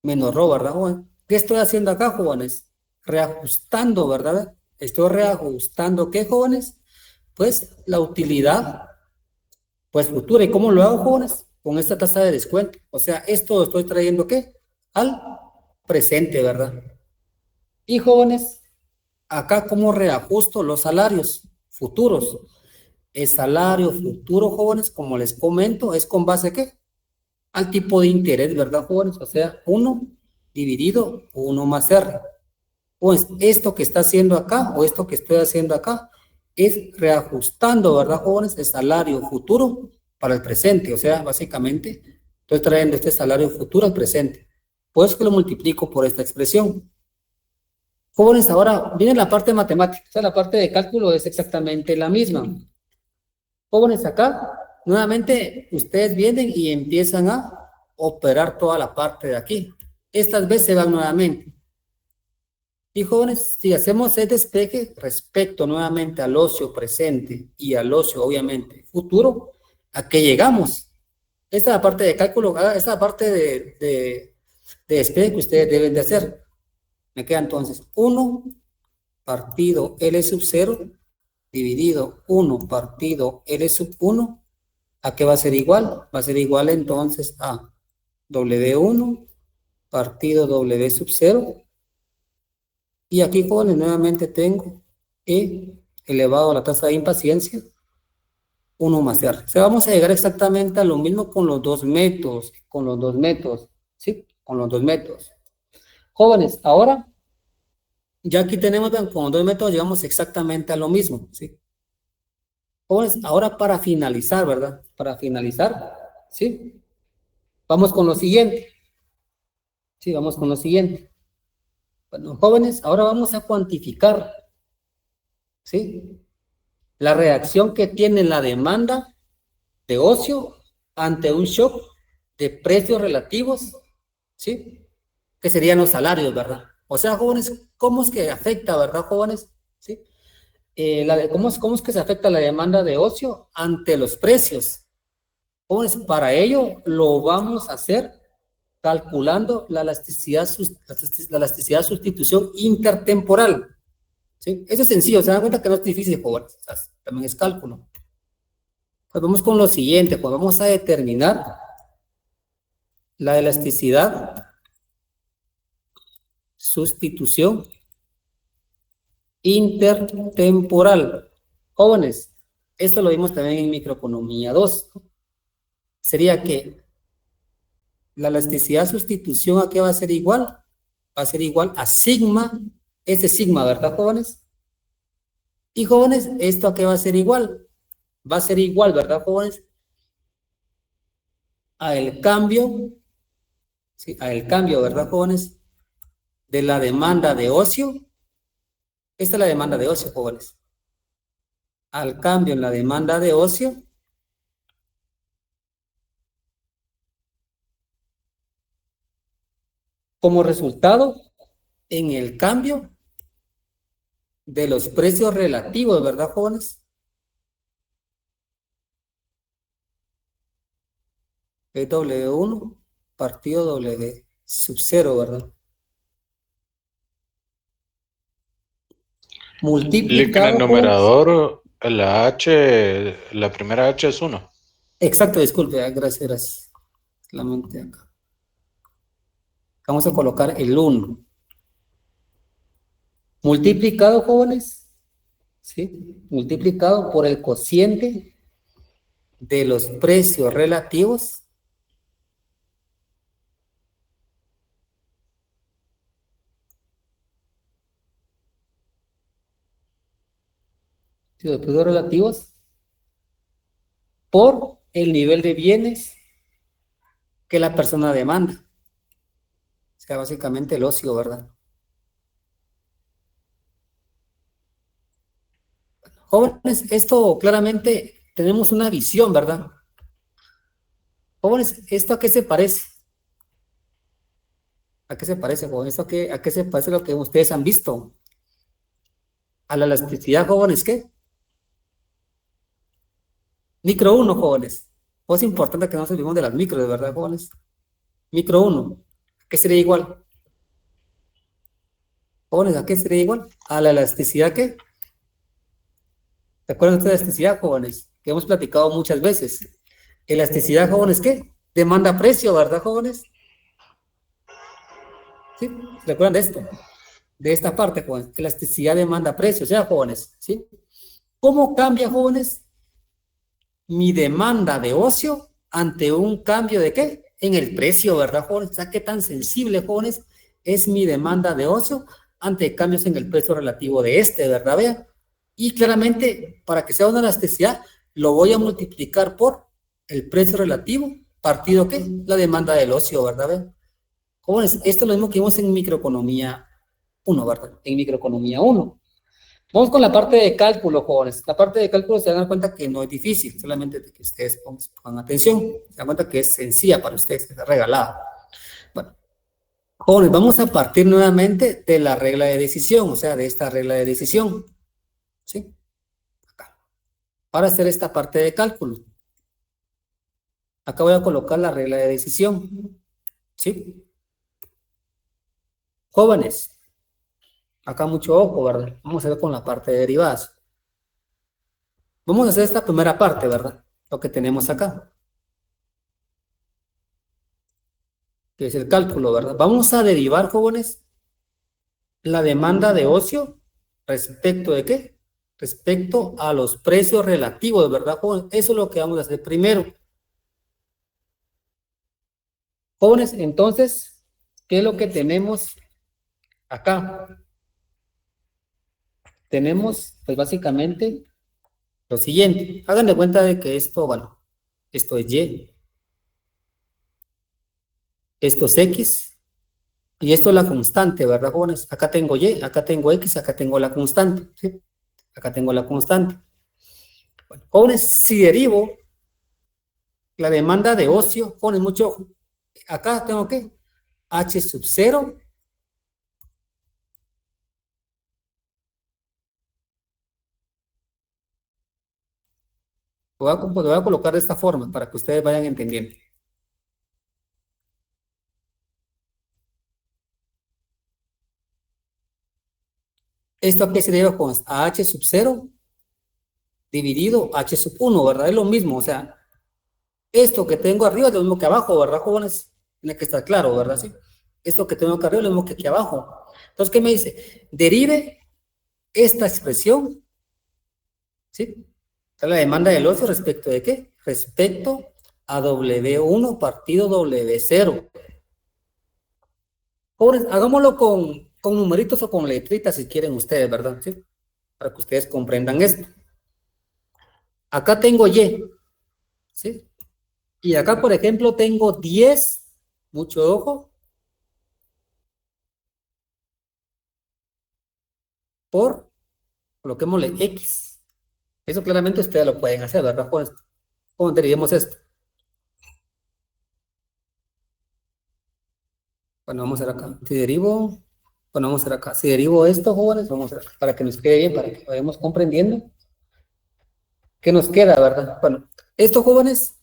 menos Rho, ¿verdad, jóvenes? ¿Qué estoy haciendo acá, jóvenes? Reajustando, ¿verdad? Estoy reajustando, ¿qué, jóvenes? Pues la utilidad, pues futura. ¿Y cómo lo hago, jóvenes? Con esta tasa de descuento. O sea, esto estoy trayendo, ¿qué? Al presente, ¿verdad? Y, jóvenes, acá, ¿cómo reajusto los salarios futuros? El salario futuro, jóvenes, como les comento, es con base, ¿qué? Al tipo de interés, ¿verdad, jóvenes? O sea, 1 dividido 1 más R. Pues esto que está haciendo acá, o esto que estoy haciendo acá, es reajustando, ¿verdad, jóvenes? El salario futuro para el presente. O sea, básicamente, estoy trayendo este salario futuro al presente. Pues que lo multiplico por esta expresión. Jóvenes, ahora viene la parte matemática. O sea, la parte de cálculo es exactamente la misma. Jóvenes, acá, nuevamente, ustedes vienen y empiezan a operar toda la parte de aquí. Estas veces se van nuevamente. Y, jóvenes, si hacemos el despeje respecto nuevamente al ocio presente y al ocio, obviamente, futuro, ¿a qué llegamos? Esta es la parte de cálculo, esta es la parte de despeje que ustedes deben de hacer. Me queda entonces 1 partido L sub 0 dividido 1 partido L sub 1, ¿a qué va a ser igual? Va a ser igual entonces a W1 partido W sub 0. Y aquí, jóvenes, nuevamente tengo E elevado a la tasa de impaciencia, 1 más R. O sea, vamos a llegar exactamente a lo mismo con los dos métodos, ¿sí? Con los dos métodos. Jóvenes, ahora, ya aquí tenemos, vean, con los dos métodos llegamos exactamente a lo mismo, ¿sí? Jóvenes, ahora para finalizar, ¿verdad? Para finalizar, ¿sí? Vamos con lo siguiente. Sí, vamos con lo siguiente. Bueno, jóvenes, ahora vamos a cuantificar, ¿sí? La reacción que tiene la demanda de ocio ante un shock de precios relativos, ¿sí? Que serían los salarios, ¿verdad? O sea, jóvenes, ¿cómo es que afecta, verdad, jóvenes? ¿Sí? ¿Cómo es que se afecta la demanda de ocio ante los precios? Jóvenes, para ello lo vamos a hacer calculando la elasticidad sustitución intertemporal. ¿Sí? Eso es sencillo, se dan cuenta que no es difícil, jóvenes, o sea, también es cálculo. Pues vamos con lo siguiente, pues vamos a determinar la elasticidad sustitución intertemporal. Jóvenes, esto lo vimos también en microeconomía 2. Sería que la elasticidad sustitución, ¿a qué va a ser igual? Va a ser igual a sigma, este sigma, ¿verdad, jóvenes? Y jóvenes, ¿esto a qué va a ser igual? Va a ser igual, ¿verdad, jóvenes? A el cambio, ¿sí? A el cambio, ¿verdad, jóvenes? De la demanda de ocio. Esta es la demanda de ocio, jóvenes. Al cambio en la demanda de ocio como resultado en el cambio de los precios relativos, ¿verdad, jóvenes? Es W1 partido W sub 0, ¿verdad? Clic en el Multiplicado por... numerador, la primera H es 1. Exacto, disculpe, gracias. La mente acá. Vamos a colocar el 1. Multiplicado, jóvenes, ¿sí? Multiplicado por el cociente de los precios relativos ¿sí? Los precios relativos por el nivel de bienes que la persona demanda. O sea, básicamente el ocio, ¿verdad? Jóvenes, esto claramente tenemos una visión, ¿verdad? Jóvenes, ¿esto a qué se parece? ¿A qué se parece, jóvenes? ¿A qué se parece lo que ustedes han visto? A la elasticidad, jóvenes, ¿qué? Micro 1, jóvenes. Es importante que no nos olvidemos de las micros, de verdad, jóvenes. Micro 1, ¿qué sería igual? Jóvenes, ¿a qué sería igual? A la elasticidad, ¿qué? ¿Se acuerdan de esta elasticidad, jóvenes? Que hemos platicado muchas veces. Elasticidad, jóvenes, ¿qué? Demanda precio, ¿verdad, jóvenes? ¿Sí? ¿Se acuerdan de esto? De esta parte, jóvenes. Elasticidad demanda precio, o sea, jóvenes, ¿sí? ¿Cómo cambia, jóvenes, mi demanda de ocio ante un cambio de qué? En el precio, ¿verdad, jóvenes? O sea, ¿qué tan sensible, jóvenes, es mi demanda de ocio ante cambios en el precio relativo de este, ¿verdad? Vean. Y claramente, para que sea una elasticidad, lo voy a multiplicar por el precio relativo, partido ¿qué? La demanda del ocio, ¿verdad? Vean. Jóvenes, esto es lo mismo que vimos en microeconomía 1, ¿verdad? En microeconomía 1. Vamos con la parte de cálculo, jóvenes. La parte de cálculo se dan cuenta que no es difícil, solamente de que ustedes pongan atención. Se dan cuenta que es sencilla para ustedes, es regalada. Bueno, jóvenes, vamos a partir nuevamente de la regla de decisión, o sea, de esta regla de decisión. ¿Sí? Acá. Para hacer esta parte de cálculo. Acá voy a colocar la regla de decisión. ¿Sí? Jóvenes. Acá mucho ojo, ¿verdad? Vamos a ver con la parte de derivadas. Vamos a hacer esta primera parte, ¿verdad? Lo que tenemos acá. Que es el cálculo, ¿verdad? Vamos a derivar, jóvenes, la demanda de ocio respecto de ¿qué? respecto a los precios relativos, ¿verdad, jóvenes? Eso es lo que vamos a hacer primero. Jóvenes, entonces, ¿qué es lo que tenemos acá? Tenemos, pues básicamente, lo siguiente. Hagan de cuenta de que esto, bueno, esto es Y, esto es X, y esto es la constante, ¿verdad, jóvenes? Acá tengo Y, acá tengo X, acá tengo la constante, ¿sí? Acá tengo la constante. Bueno, jóvenes, si derivo la demanda de ocio, jóvenes, mucho ojo. Acá tengo que H sub 0 lo voy a colocar de esta forma para que ustedes vayan entendiendo. Esto aquí se debe con a H sub 0 dividido H sub 1, ¿verdad? Es lo mismo, o sea, esto que tengo arriba es lo mismo que abajo, ¿verdad, jóvenes? Tiene que estar claro, ¿verdad? Sí. Esto que tengo acá arriba es lo mismo que aquí abajo. Entonces, ¿qué me dice? Derive esta expresión, ¿sí? La demanda del ocio respecto de qué? Respecto a W1 partido W0. Jóvenes, hagámoslo con numeritos o con letritas si quieren ustedes, ¿verdad? ¿Sí? Para que ustedes comprendan esto. Acá tengo Y, ¿sí? Y acá, por ejemplo, tengo 10, mucho ojo, por, coloquémosle X. Eso claramente ustedes lo pueden hacer, ¿verdad? ¿Cómo derivemos esto? Bueno, vamos a hacer acá. Si derivo, bueno, vamos a hacer acá. Si derivo esto, jóvenes, vamos a hacer para que nos quede bien, para que vayamos comprendiendo. ¿Qué nos queda, verdad? Bueno, esto, jóvenes,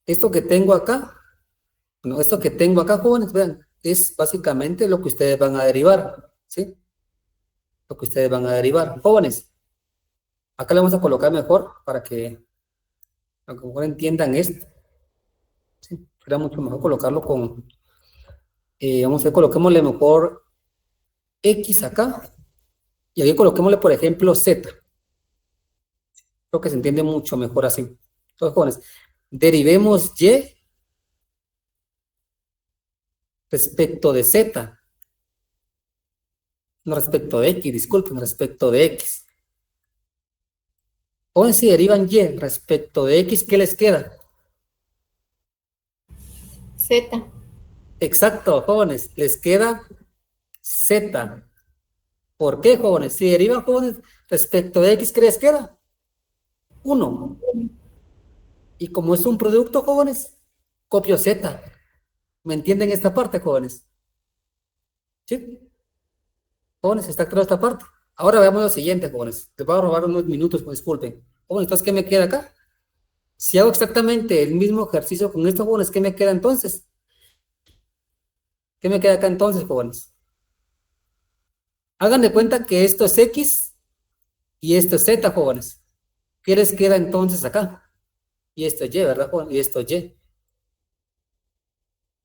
esto que tengo acá, bueno, esto que tengo acá, jóvenes, vean, es básicamente lo que ustedes van a derivar, ¿sí? Lo que ustedes van a derivar. Jóvenes, acá le vamos a colocar mejor para que a lo mejor entiendan esto. ¿Sí? Era mucho mejor colocarlo con, vamos a ver, coloquémosle mejor X acá, y aquí coloquémosle, por ejemplo, Z. Creo que se entiende mucho mejor así. Entonces, jóvenes, derivemos Y respecto de Z. No respecto de X, disculpen, respecto de X. Jóvenes, si derivan Y respecto de X, ¿qué les queda? Z. Exacto, jóvenes, les queda Z. ¿Por qué, jóvenes? Si derivan, jóvenes, respecto de X, ¿qué les queda? 1. Y como es un producto, jóvenes, copio Z. ¿Me entienden esta parte, jóvenes? ¿Sí? Jóvenes, ¿está claro esta parte? Ahora veamos lo siguiente, jóvenes. Les voy a robar unos minutos, disculpen. Jóvenes, entonces, ¿qué me queda acá? Si hago exactamente el mismo ejercicio con estos jóvenes, ¿qué me queda entonces? ¿Qué me queda acá entonces, jóvenes? Hagan de cuenta que esto es X y esto es Z, jóvenes. ¿Qué les queda entonces acá? Y esto es Y, ¿verdad, jóvenes? Y esto es Y.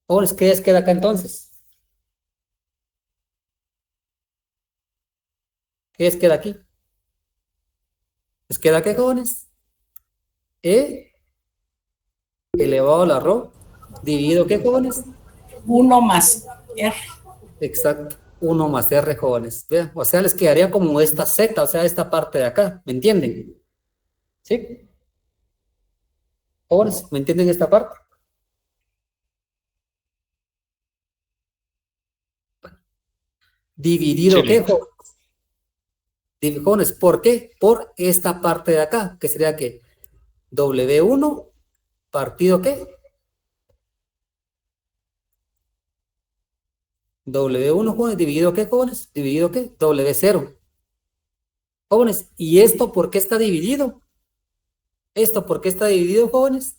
Jóvenes, ¿qué les queda acá entonces? ¿Qué les queda aquí? ¿Les queda qué, jóvenes? E elevado a la rho dividido, ¿qué, jóvenes? 1 más R. Exacto, 1 más R, jóvenes. Vean, o sea, les quedaría como esta Z, o sea, esta parte de acá, ¿me entienden? ¿Sí? Jóvenes, ¿me entienden esta parte? Dividido, Sí, ¿qué, listo. jóvenes? ¿Por qué? Por esta parte de acá, que sería que W1 partido, ¿qué? W1, jóvenes, dividido, ¿qué, jóvenes? Dividido, ¿qué? W0. Jóvenes, ¿y esto por qué está dividido? ¿Esto por qué está dividido, jóvenes?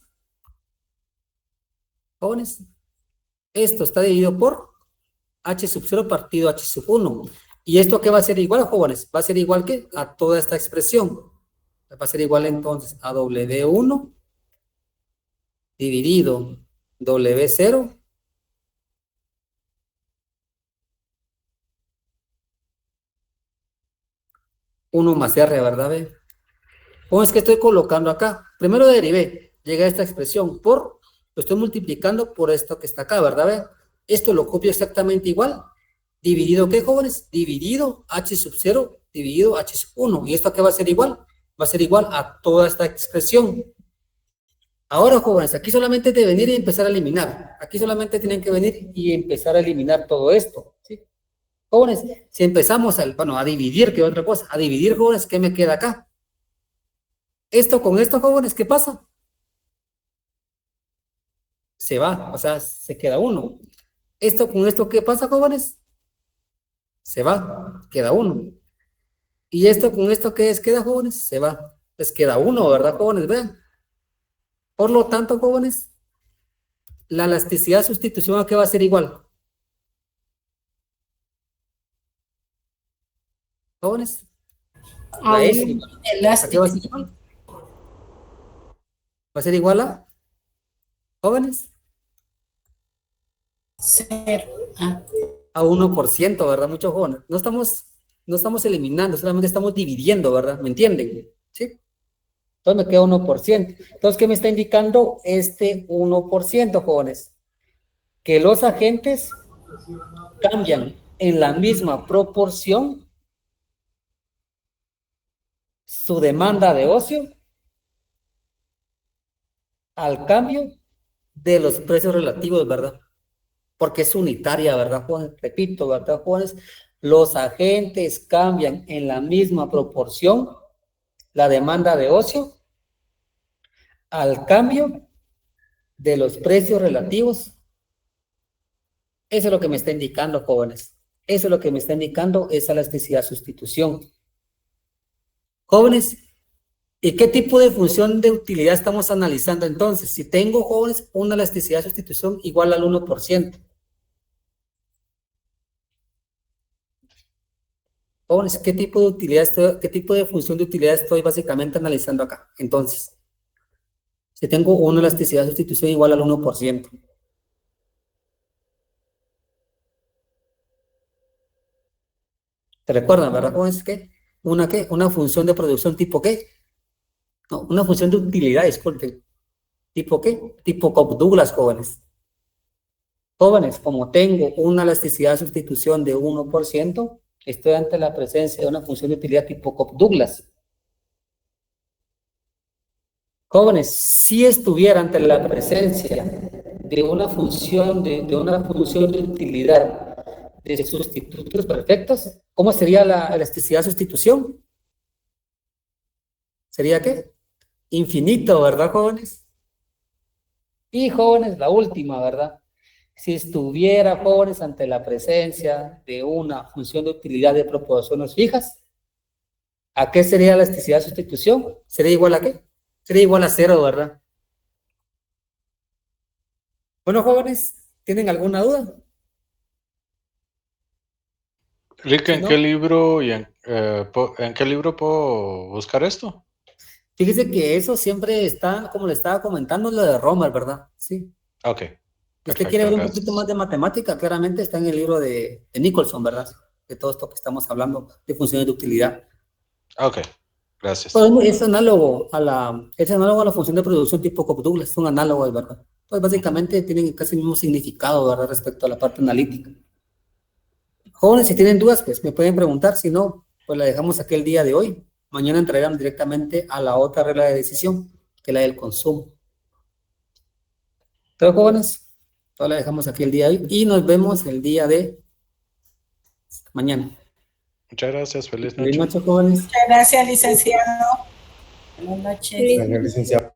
Jóvenes, esto está dividido por H sub 0 partido H sub 1. ¿Y esto qué va a ser igual, jóvenes? Va a ser igual que a toda esta expresión. Va a ser igual entonces a W1 dividido W0 1 más R, ¿verdad? ¿Ve? ¿Cómo es que estoy colocando acá? Primero derivé, llegué a esta expresión lo estoy multiplicando por esto que está acá, ¿verdad? ¿Ve? Esto lo copio exactamente igual. ¿Dividido qué, jóvenes? Dividido h sub 0 dividido h sub 1. ¿Y esto a qué va a ser igual? Va a ser igual a toda esta expresión. Ahora, jóvenes, aquí solamente de venir y empezar a eliminar. Aquí solamente tienen que venir y empezar a eliminar todo esto, ¿sí? Jóvenes, si empezamos a dividir, ¿qué otra cosa? A dividir, jóvenes, ¿qué me queda acá? Esto con esto, jóvenes, ¿qué pasa? Se va, o sea, se queda 1. Esto con esto, ¿qué pasa, jóvenes? Se va, queda 1. Y esto con esto, ¿qué es? Queda, jóvenes, se va. Les queda 1, ¿verdad, jóvenes? Vean. Por lo tanto, jóvenes, la elasticidad de sustitución, ¿a qué va a ser igual? Jóvenes, la S, ¿a qué Elástico. va a ser igual? ¿Va a ser igual a? Jóvenes, Cero. Ah, a 1%, ¿verdad? Muchos jóvenes. No estamos eliminando, solamente estamos dividiendo, ¿verdad? ¿Me entienden? ¿Sí? Entonces me queda 1%. Entonces, ¿qué me está indicando este 1%, jóvenes? Que los agentes cambian en la misma proporción su demanda de ocio al cambio de los precios relativos, ¿verdad? Porque es unitaria, ¿verdad, jóvenes? Repito, ¿verdad, jóvenes? Los agentes cambian en la misma proporción la demanda de ocio al cambio de los precios relativos. Eso es lo que me está indicando, jóvenes. Eso es lo que me está indicando esa elasticidad sustitución. Jóvenes, ¿y qué tipo de función de utilidad estamos analizando entonces? Si tengo, jóvenes, una elasticidad sustitución igual al 1%. Jóvenes, ¿qué tipo de utilidad qué tipo de función de utilidad estoy básicamente analizando acá? Entonces, si tengo una elasticidad de sustitución igual al 1%. ¿Te recuerdan, verdad, jóvenes? ¿Qué? Una función de producción tipo qué? No, una función de utilidad, disculpen. ¿Tipo qué? Tipo Cobb-Douglas, jóvenes. Jóvenes, como tengo una elasticidad de sustitución de 1%, estoy ante la presencia de una función de utilidad tipo Cobb-Douglas. Jóvenes, si estuviera ante la presencia de una función de utilidad de sustitutos perfectos, ¿cómo sería la elasticidad de sustitución? ¿Sería qué? Infinito, ¿verdad, jóvenes? Y jóvenes, la última, ¿verdad? Si estuviera, jóvenes, ante la presencia de una función de utilidad de proporciones fijas, ¿a qué sería la elasticidad de sustitución? ¿Sería igual a qué? Sería igual a 0, ¿verdad? Bueno, jóvenes, ¿tienen alguna duda? Rick, Si ¿en no, qué libro y en qué libro puedo buscar esto? fíjese que eso siempre está, como le estaba comentando, lo de Romer, ¿verdad? Sí. Ok, Si usted quiere perfecto, ver un gracias. poquito más de matemática, claramente está en el libro de Nicholson, ¿verdad? De todo esto que estamos hablando de funciones de utilidad. Ok, gracias. Pues es análogo a la función de producción tipo Cobb-Douglas, son análogos, ¿verdad? Pues básicamente tienen casi el mismo significado, ¿verdad? Respecto a la parte analítica. Jóvenes, si tienen dudas, pues me pueden preguntar, si no, pues la dejamos aquí el día de hoy. Mañana entrarán directamente a la otra regla de decisión, que es la del consumo. Pero jóvenes, toda la dejamos aquí el día de hoy y nos vemos el día de mañana. Muchas gracias, feliz Feliz noche. noche, jóvenes. muchas gracias, licenciado. Buenas noches. Feliz Gracias, licenciado.